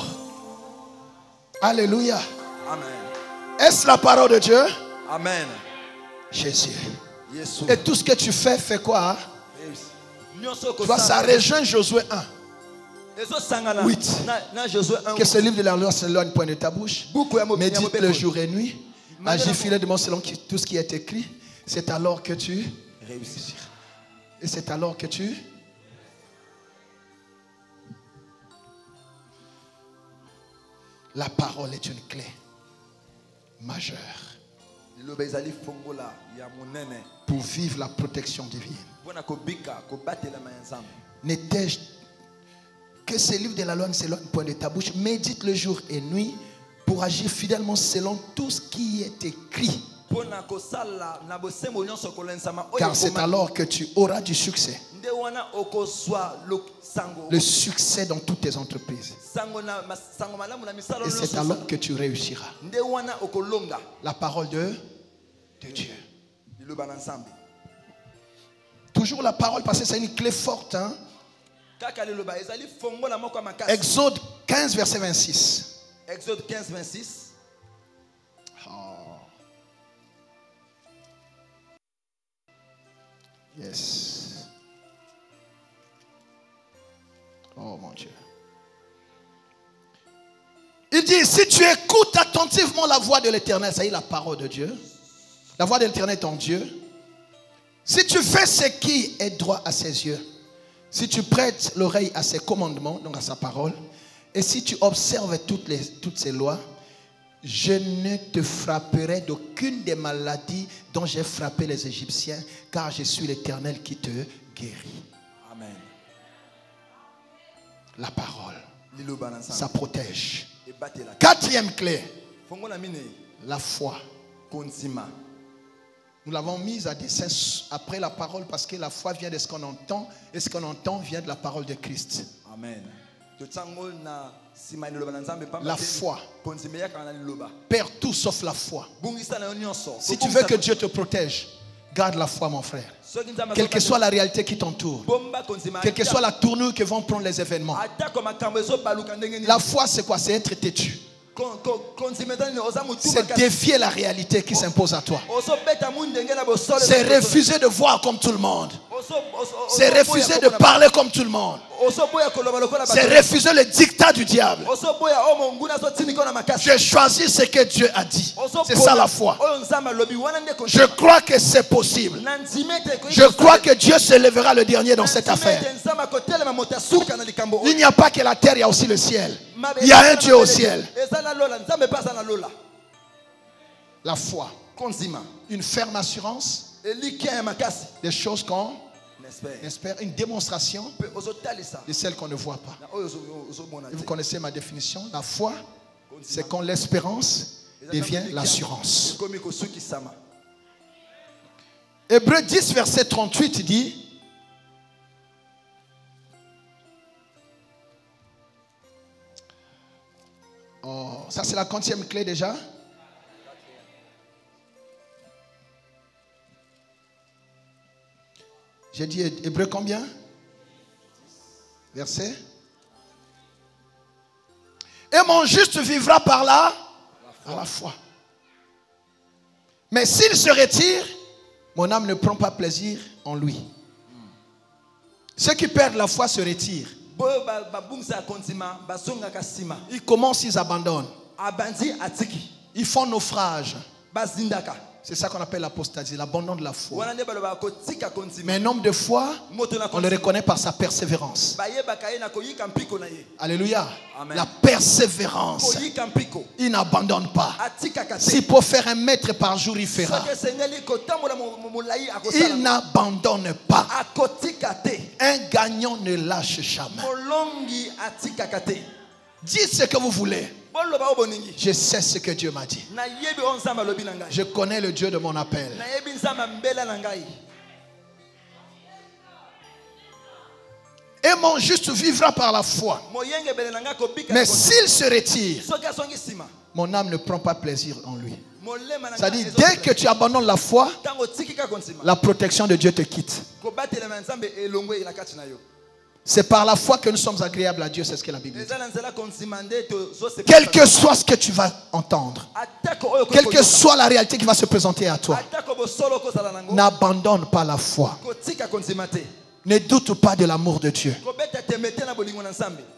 Alléluia. Amen. Est-ce la parole de Dieu? Amen. Jésus. Et tout ce que tu fais, fais quoi? Tu vois, ça rejoint Josué 1. 8. Que ce livre de la loi s'éloigne point de ta bouche. Médite le jour et nuit. Agis fidèlement selon tout ce qui est écrit. C'est alors que tu réussiras. Et c'est alors que tu... La parole est une clé majeure pour vivre la protection divine. N'étais-je que ce livre de la loi ne s'éloigne point de ta bouche. Médite le jour et nuit pour agir fidèlement selon tout ce qui est écrit. Car c'est alors que tu auras du succès. Le succès dans toutes tes entreprises. Et c'est alors que tu réussiras. La parole de Dieu. Toujours la parole, parce que c'est une clé forte. Hein? Exode 15, verset 26. Exode 15, 26. Yes. Oh mon Dieu. Il dit, si tu écoutes attentivement la voix de l'Éternel, ça y est la parole de Dieu. La voix de l'Éternel est en Dieu. Si tu fais ce qui est droit à ses yeux, si tu prêtes l'oreille à ses commandements, donc à sa parole, et si tu observes toutes ses lois, je ne te frapperai d'aucune des maladies dont j'ai frappé les Égyptiens, car je suis l'Éternel qui te guérit. Amen. La parole, ça protège. La Quatrième clé, la foi. Nous l'avons mise à dessein après la parole parce que la foi vient de ce qu'on entend et ce qu'on entend vient de la parole de Christ. Amen. La foi perd tout sauf la foi. Si tu veux que Dieu te protège, garde la foi, mon frère. Quelle que soit la réalité qui t'entoure, quelle que soit la tournure que vont prendre les événements, la foi c'est quoi? C'est être têtu. C'est défier la réalité qui s'impose à toi. C'est refuser de voir comme tout le monde. C'est refuser de parler comme tout le monde. C'est refuser le dictat du diable. Je choisis ce que Dieu a dit. C'est ça la foi. Je crois que c'est possible. Je crois que Dieu se lèvera le dernier dans cette affaire. Il n'y a pas que la terre, il y a aussi le ciel. Il y a un Dieu au ciel. La foi. Une ferme assurance des choses qu'on espère. Une démonstration de celles qu'on ne voit pas. Et vous connaissez ma définition. La foi, c'est quand l'espérance devient l'assurance. Hébreux 10, verset 38 dit: oh, ça c'est la 40e clé déjà. J'ai dit Hébreux combien? Verset. Et mon juste vivra par là, par la foi. Mais s'il se retire, mon âme ne prend pas plaisir en lui. Ceux qui perdent la foi se retirent. Ils commencent, ils abandonnent. Ils font naufrage. C'est ça qu'on appelle l'apostasie, l'abandon de la foi. Mais un homme de foi, on le reconnaît par sa persévérance. Alléluia. Amen. La persévérance. Il n'abandonne pas. S'il peut faire 1 mètre par jour, il fera. Il n'abandonne pas. Un gagnant ne lâche jamais. Dites ce que vous voulez. Je sais ce que Dieu m'a dit. Je connais le Dieu de mon appel. Et mon juste vivra par la foi. Mais s'il se retire, mon âme ne prend pas plaisir en lui. Ça dit, dès que tu abandonnes la foi, la protection de Dieu te quitte. C'est par la foi que nous sommes agréables à Dieu, c'est ce que la Bible dit. Quel que soit ce que tu vas entendre, quelle que soit la réalité qui va se présenter à toi, n'abandonne pas la foi. Ne doute pas de l'amour de Dieu.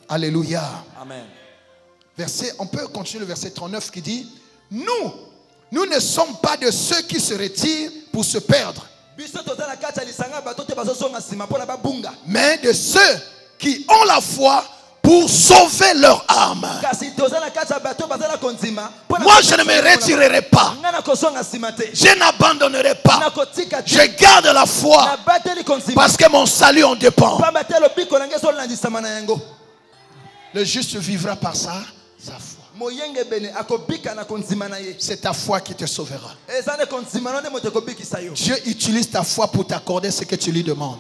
Alléluia. Amen. On peut continuer le verset 39 qui dit, nous ne sommes pas de ceux qui se retirent pour se perdre, mais de ceux qui ont la foi pour sauver leur âme. Moi, je ne me retirerai pas. Je n'abandonnerai pas. Je garde la foi parce que mon salut en dépend. Le juste vivra par ça, sa foi. C'est ta foi qui te sauvera. Dieu utilise ta foi pour t'accorder ce que tu lui demandes.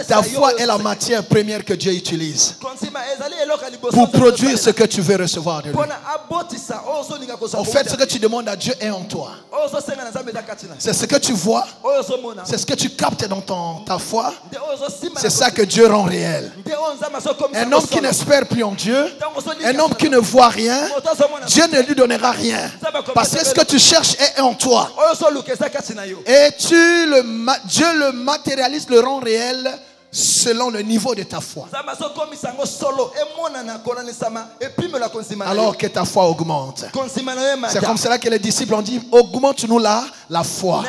Ta foi est la matière première que Dieu utilise pour produire ce que tu veux recevoir de lui. En fait, ce que tu demandes à Dieu est en toi. C'est ce que tu vois, c'est ce que tu captes dans ta foi. C'est ça que Dieu rend réel. Un homme qui n'espère plus en Dieu, un homme qui ne voit rien, Dieu ne lui donnera rien. Parce que ce que tu cherches est en toi. Et Dieu le matérialise, le rend réel selon le niveau de ta foi. Alors que ta foi augmente. C'est comme cela que les disciples ont dit, augmente-nous la foi.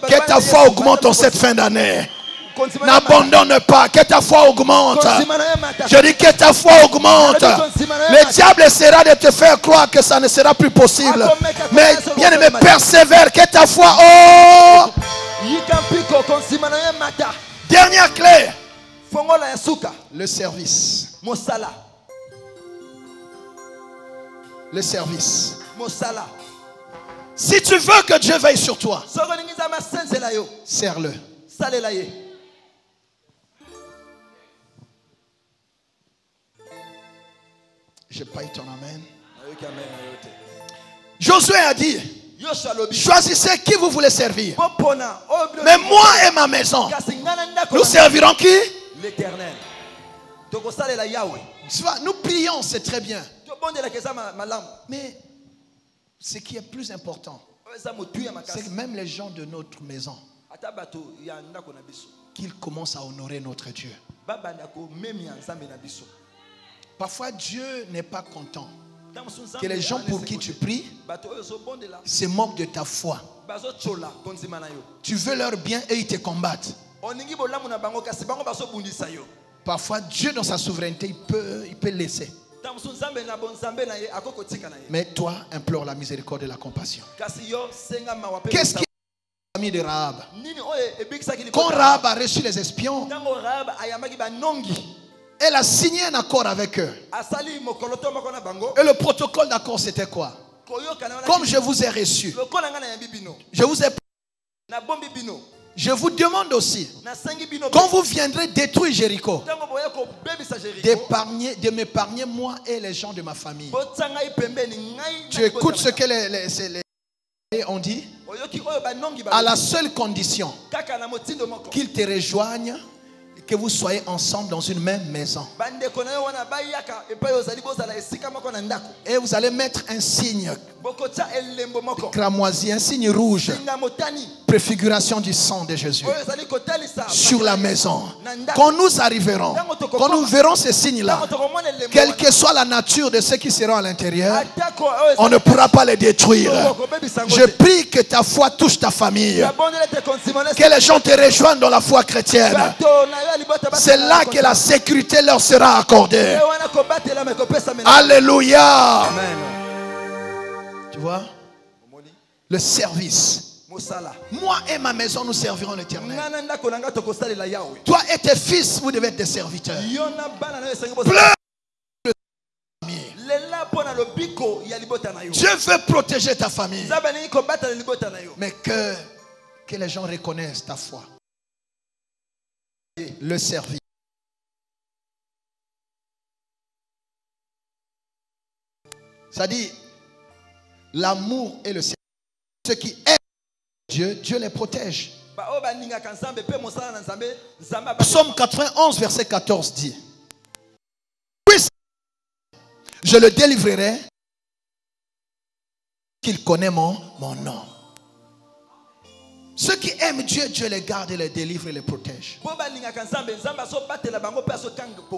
Que ta foi augmente en cette fin d'année. N'abandonne pas, que ta foi augmente. Je dis que ta foi augmente. Le diable essaiera de te faire croire que ça ne sera plus possible. Mais bien aimé, persévère, que ta foi Dernière clé. Le service. Le service. Si tu veux que Dieu veille sur toi, sers-le. Je n'ai pas eu ton amen. Josué a dit, choisissez qui vous voulez servir. Mais moi et ma maison, nous servirons qui? L'Éternel. Nous prions, c'est très bien. Mais ce qui est plus important, c'est que même les gens de notre maison, qu'ils commencent à honorer notre Dieu. Parfois, Dieu n'est pas content que les gens pour qui tu pries se moquent de ta foi. Tu veux leur bien et ils te combattent. Parfois, Dieu dans sa souveraineté, il peut laisser. Mais toi, implore la miséricorde et la compassion. Qu'est-ce qui est l'ami de Rahab? Quand Rahab a reçu les espions, elle a signé un accord avec eux. Et le protocole d'accord, c'était quoi? Comme je vous ai reçu, je vous demande aussi, quand vous viendrez détruire Jéricho, de m'épargner moi et les gens de ma famille. Tu écoutes ce que les ont dit? À la seule condition qu'ils te rejoignent, que vous soyez ensemble dans une même maison. Et vous allez mettre un signe cramoisi, un signe rouge, préfiguration du sang de Jésus sur la maison. Quand nous arriverons, quand nous verrons ces signes-là, quelle que soit la nature de ceux qui seront à l'intérieur, on ne pourra pas les détruire. Je prie que ta foi touche ta famille, que les gens te rejoignent dans la foi chrétienne. C'est là que la sécurité leur sera accordée. Alléluia. Amen. Tu vois? Le service. Moi et ma maison, nous servirons l'Éternel. Toi et tes fils, vous devez être des serviteurs. Pleure de ta famille. Dieu veut protéger ta famille. Mais que les gens reconnaissent ta foi. Le service. Ça dit, l'amour et le service. Ceux qui aiment Dieu, Dieu les protège. Psaume 91, verset 14 dit: oui, je le délivrerai, qu'il connaît mon nom. Ceux qui aiment Dieu, Dieu les garde et les délivre et les protège. En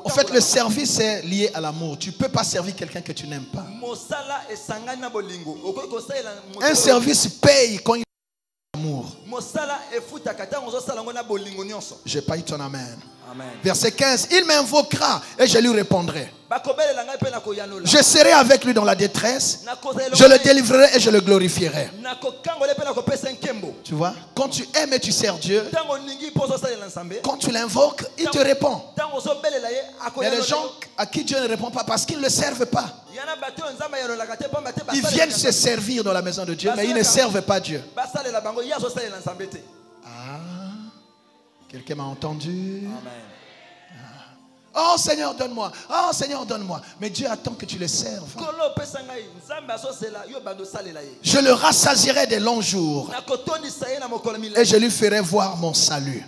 fait, le service est lié à l'amour. Tu ne peux pas servir quelqu'un que tu n'aimes pas. Un service paye quand il y a l'amour. Je n'ai pas eu ton amen. Amen. Verset 15, il m'invoquera et je lui répondrai. Je serai avec lui dans la détresse. Je le délivrerai et je le glorifierai. Tu vois, quand tu aimes et tu sers Dieu, quand tu l'invoques, il te répond. Il y a des gens à qui Dieu ne répond pas parce qu'ils ne le servent pas. Ils viennent se servir dans la maison de Dieu, mais ils ne servent pas Dieu. Ah, quelqu'un m'a entendu? Amen. Oh Seigneur, donne-moi. Oh Seigneur, donne-moi. Mais Dieu attend que tu le serves. Je le rassasierai des longs jours et je lui ferai voir mon salut.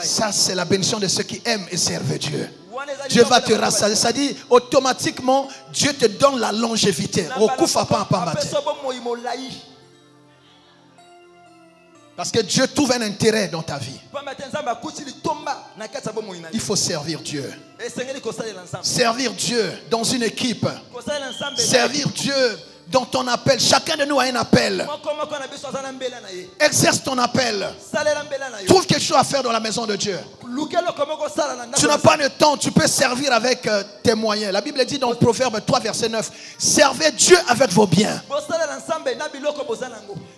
Ça, c'est la bénédiction de ceux qui aiment et servent Dieu. Dieu va te rassasier. Ça dit automatiquement, Dieu te donne la longévité. Parce que Dieu trouve un intérêt dans ta vie. Il faut servir Dieu. Servir Dieu dans une équipe. Servir Dieu dans ton appel. Chacun de nous a un appel. Exerce ton appel. Trouve quelque chose à faire dans la maison de Dieu. Tu n'as pas de temps, tu peux servir avec tes moyens. La Bible dit dans le Proverbe 3 verset 9, servez Dieu avec vos biens.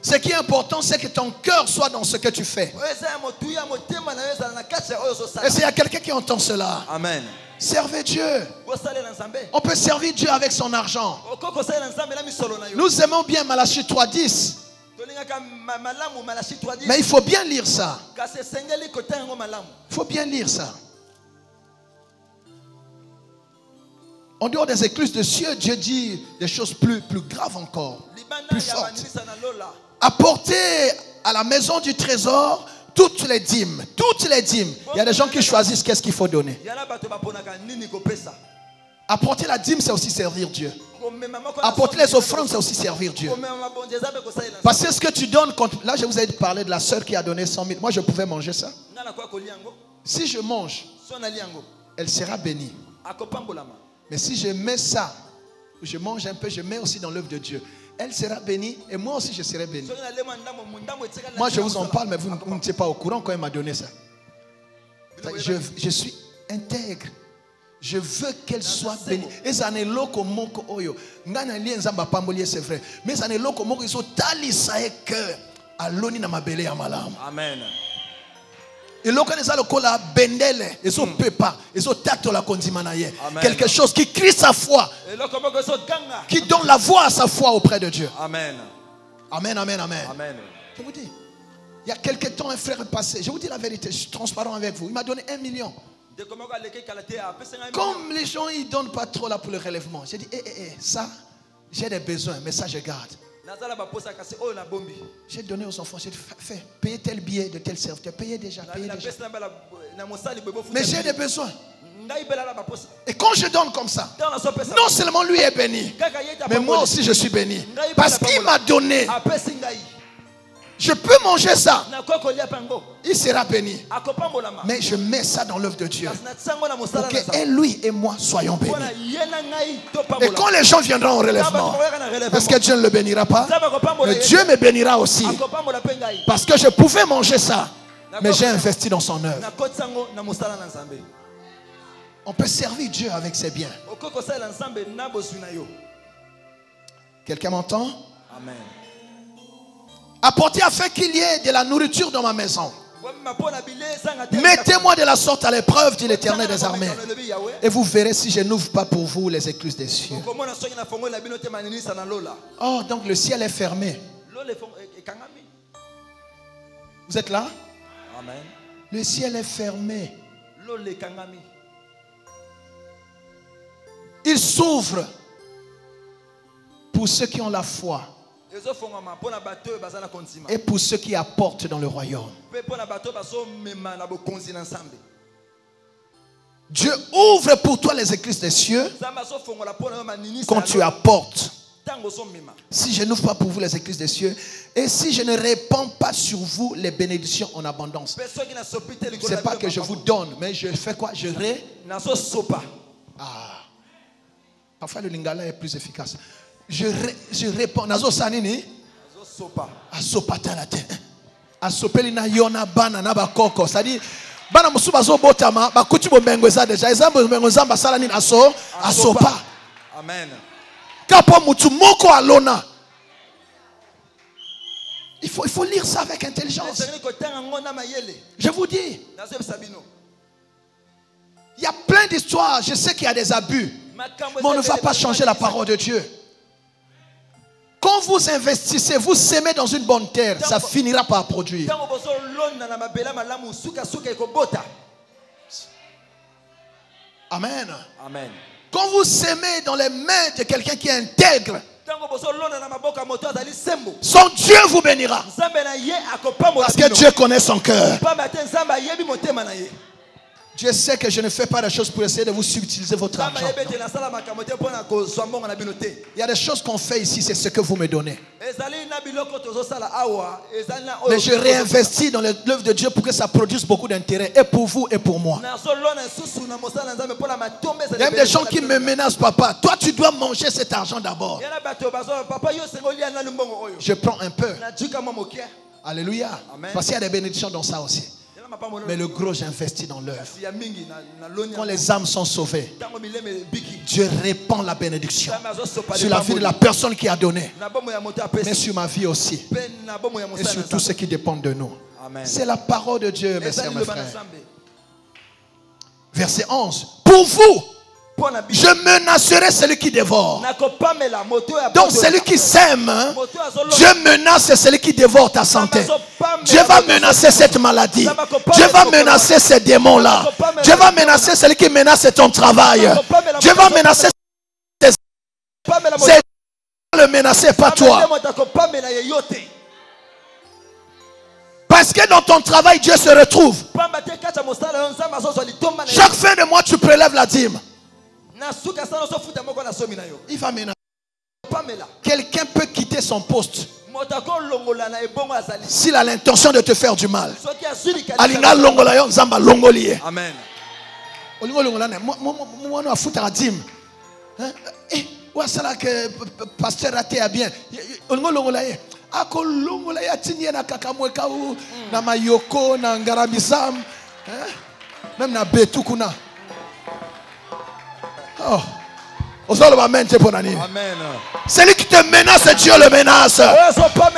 Ce qui est important, c'est que ton cœur soit dans ce que tu fais. Et s'il y a quelqu'un qui entend cela, Amen. Servez Dieu. On peut servir Dieu avec son argent. Nous aimons bien Malachie 3:10. Mais il faut bien lire ça. Il faut bien lire ça. En dehors des écluses de cieux, Dieu dit des choses plus graves encore, plus fortes. Apportez à la maison du trésor toutes les dîmes. Toutes les dîmes. Il y a des gens qui choisissent qu'est-ce qu'il faut donner. Apporter la dîme, c'est aussi servir Dieu. Apporter les offrandes, c'est aussi servir Dieu. Parce que ce que tu donnes, là je vous ai parlé de la sœur qui a donné 100 000. Moi je pouvais manger ça. Si je mange, elle sera bénie. Mais si je mets ça, je mange un peu, je mets aussi dans l'œuvre de Dieu, elle sera bénie et moi aussi je serai béni. Moi je vous en parle, mais vous n'étiez pas au courant quand elle m'a donné ça. Je suis intègre. Je veux qu'elle soit bénie. Et ça n'est loko moko oyo. Ngana li nzamba pambolier, c'est vrai. Mais ça n'est loko moko iso tali sae que aloni na mabele ya malamu. Amen. Et l'occasion le kola bendele, et son pepa, et son tato la kondimanaye. Quelque chose qui crie sa foi, qui donne la voix à sa foi auprès de Dieu. Amen. Amen, amen, amen. Amen. Je vous dis, il y a quelque temps un frère est passé. Je vous dis la vérité, je suis transparent avec vous. Il m'a donné 1 million. Comme les gens ils donnent pas trop là pour le relèvement, j'ai dit ça j'ai des besoins, mais ça je garde. J'ai donné aux enfants, j'ai dit, fais, payez tel billet de tel serviteur, payez déjà, payez déjà. Mais j'ai des besoins. Et quand je donne comme ça, non seulement lui est béni, mais moi aussi je suis béni. Parce qu'il m'a donné. Je peux manger ça. Il sera béni. Mais je mets ça dans l'œuvre de Dieu. Pour que lui et moi soyons bénis. Et quand les gens viendront au relèvement, est-ce que Dieu ne le bénira pas? Mais Dieu me bénira aussi. Parce que je pouvais manger ça. Mais j'ai investi dans son œuvre. On peut servir Dieu avec ses biens. Quelqu'un m'entend? Amen. Apportez afin qu'il y ait de la nourriture dans ma maison. Mettez-moi de la sorte à l'épreuve, dit l'Éternel des armées. Et vous verrez si je n'ouvre pas pour vous les écluses des cieux. Oh, donc le ciel est fermé. Vous êtes là? Amen. Le ciel est fermé. Il s'ouvre pour ceux qui ont la foi et pour ceux qui apportent dans le royaume. Dieu ouvre pour toi les écluses des cieux quand tu apportes. Si je n'ouvre pas pour vous les écluses des cieux et si je ne répands pas sur vous les bénédictions en abondance, ce n'est pas que je vous donne, mais je fais quoi? Je parfois le lingala est plus efficace. Je réponds. Nazo sanini. Asopata la terre. Asopeli na yona bana na bakoko. C'est-à-dire bana musuba zo botama bakuti bombengo za déjà. Exemple bombengo zamba sala nini asopa. Amen. Kapo mutu moko alona. Il faut lire ça avec intelligence. Je vous dis. Il y a plein d'histoires. Je sais qu'il y a des abus. Mais on ne va pas changer la parole de Dieu. Quand vous investissez, vous semez dans une bonne terre, ça finira par produire. Amen. Amen. Quand vous semez dans les mains de quelqu'un qui est intègre, son Dieu vous bénira. Parce que Dieu connaît son cœur. Dieu sait que je ne fais pas des choses pour essayer de vous subtiliser votre argent. Il y a des choses qu'on fait ici, c'est ce que vous me donnez. Mais je réinvestis dans l'œuvre de Dieu pour que ça produise beaucoup d'intérêt, et pour vous et pour moi. Il y a des gens qui me menacent, papa. Toi, tu dois manger cet argent d'abord. Je prends un peu. Alléluia. Parce qu'il y a des bénédictions dans ça aussi. Mais le gros, j'investis dans l'œuvre. Quand les âmes sont sauvées, Dieu répand la bénédiction sur la vie de la personne qui a donné, mais sur ma vie aussi, et sur tous ceux qui dépendent de nous. C'est la parole de Dieu, mes sœurs, mes frères. Verset 11. Pour vous, je menacerai celui qui dévore. Donc celui qui sème, Dieu menace celui qui dévore ta santé. Dieu va menacer cette maladie. Dieu va menacer ces démons-là. Dieu va menacer celui qui menace ton travail. Dieu va menacer tes... C'est le menacer, pas toi. Parce que dans ton travail, Dieu se retrouve. Chaque fin de mois, tu prélèves la dîme. Il va menacer. Quelqu'un peut quitter son poste s'il a l'intention de te faire du mal. Amen. Pasteur raté a bien. Même na betukuna. Oh. Amen. Celui qui te menace, Dieu le menace.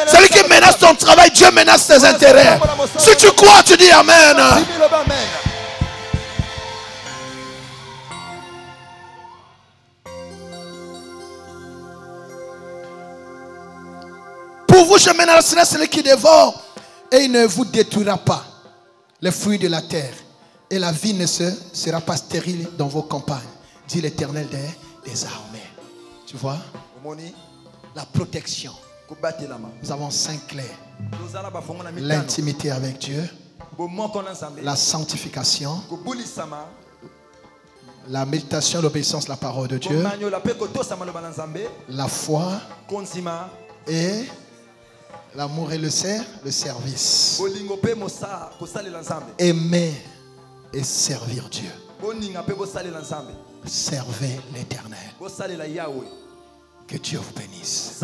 Celui qui menace ton travail, Dieu menace tes intérêts. Si tu crois, tu dis Amen. Pour vous, je menacerai celui qui dévore, et il ne vous détruira pas les fruits de la terre, et la vie ne sera pas stérile dans vos campagnes, dit l'Éternel des armées. Tu vois? La protection. Nous avons 5 clés. L'intimité avec Dieu, la sanctification, la méditation, l'obéissance à la parole de Dieu, la foi et l'amour et le service. Aimer et servir Dieu. Servez l'Éternel. Que Dieu vous bénisse.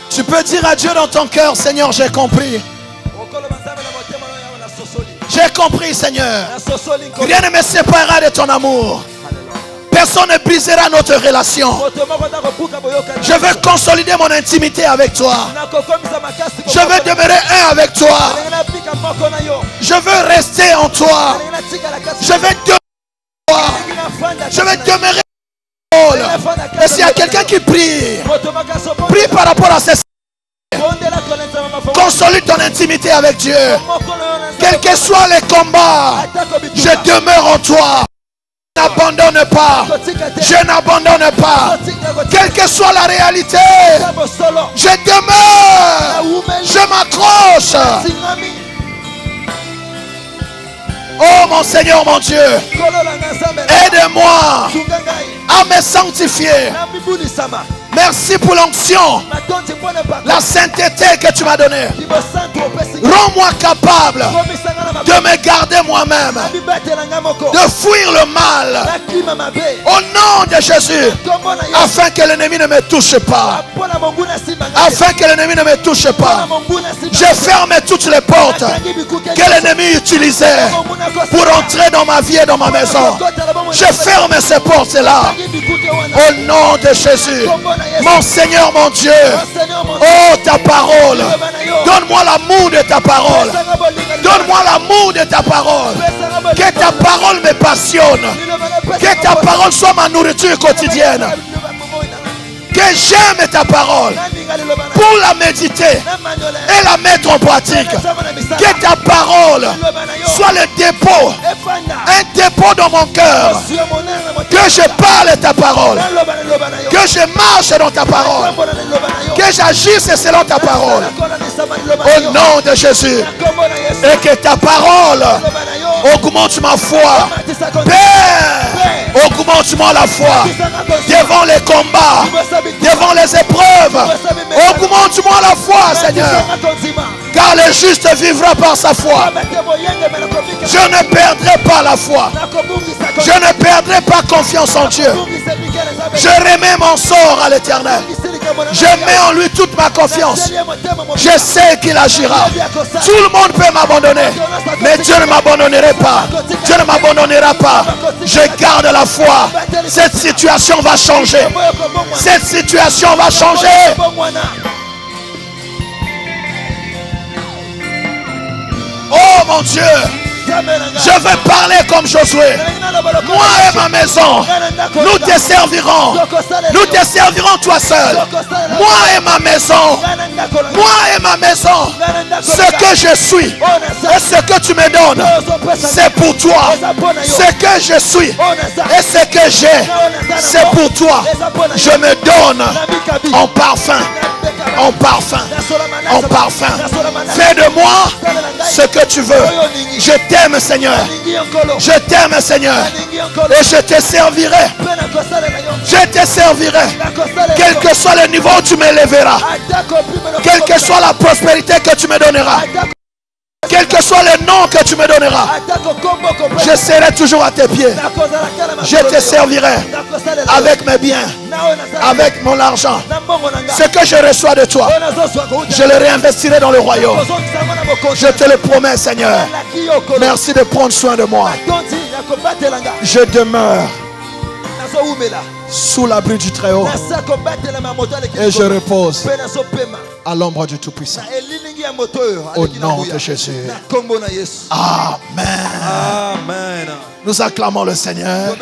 Tu peux dire à Dieu dans ton cœur, Seigneur, j'ai compris. J'ai compris, Seigneur. Rien ne me séparera de ton amour. Personne ne brisera notre relation. Je veux consolider mon intimité avec toi. Je veux demeurer un avec toi. Je veux rester en toi. Je veux demeurer en toi. Je veux demeurer en toi. Et s'il y a quelqu'un qui prie, prie par rapport à ces... Consolide ton intimité avec Dieu. Quels que soient les combats, je demeure en toi. Je n'abandonne pas. Je n'abandonne pas. Quelle que soit la réalité, je demeure. Je m'accroche. Oh mon Seigneur, mon Dieu, aide-moi à me sanctifier. Merci pour l'onction, la sainteté que tu m'as donnée. Rends-moi capable de me garder moi-même, de fuir le mal au nom de Jésus, afin que l'ennemi ne me touche pas. Afin que l'ennemi ne me touche pas. Je ferme toutes les portes que l'ennemi utilisait pour entrer dans ma vie et dans ma maison. Je ferme ces portes-là au nom de Jésus. Mon Seigneur, mon Dieu, oh ta parole, donne-moi l'amour de ta parole. Donne-moi l'amour de ta parole. Que ta parole me passionne. Que ta parole soit ma nourriture quotidienne. Que j'aime ta parole pour la méditer et la mettre en pratique. Que ta parole soit le dépôt, un dépôt dans mon cœur. Que je parle ta parole, que je marche dans ta parole, que j'agisse selon ta parole. Au nom de Jésus. Et que ta parole augmente ma foi. Père, augmente-moi la foi devant les combats, devant les épreuves. Augmente-moi la foi, Seigneur. Car le juste vivra par sa foi. Je ne perdrai pas la foi. Je ne perdrai pas confiance en Dieu. Je remets mon sort à l'Éternel. Je mets en lui toute ma confiance. Je sais qu'il agira. Tout le monde peut m'abandonner, mais Dieu ne m'abandonnerait pas. Dieu ne m'abandonnera pas. Je garde la foi. Cette situation va changer. Cette situation va changer. Oh mon Dieu, je veux parler comme Josué. Moi et ma maison, nous te servirons. Nous te servirons toi seul. Moi et ma maison, ce que je suis et ce que tu me donnes, c'est pour toi. Ce que je suis et ce que j'ai, c'est pour toi. Je me donne en parfum. En parfum, en parfum. Fais de moi ce que tu veux. Je t'aime, Seigneur. Je t'aime, Seigneur. Et je te servirai. Je te servirai. Quel que soit le niveau où tu m'élèveras. Quelle que soit la prospérité que tu me donneras. Quel que soit le nom que tu me donneras, je serai toujours à tes pieds. Je te servirai avec mes biens, avec mon argent. Ce que je reçois de toi, je le réinvestirai dans le royaume. Je te le promets, Seigneur. Merci de prendre soin de moi. Je demeure sous l'abri du Très-Haut et je repose à l'ombre du Tout-Puissant. Au nom de Jésus. Amen. Nous acclamons le Seigneur.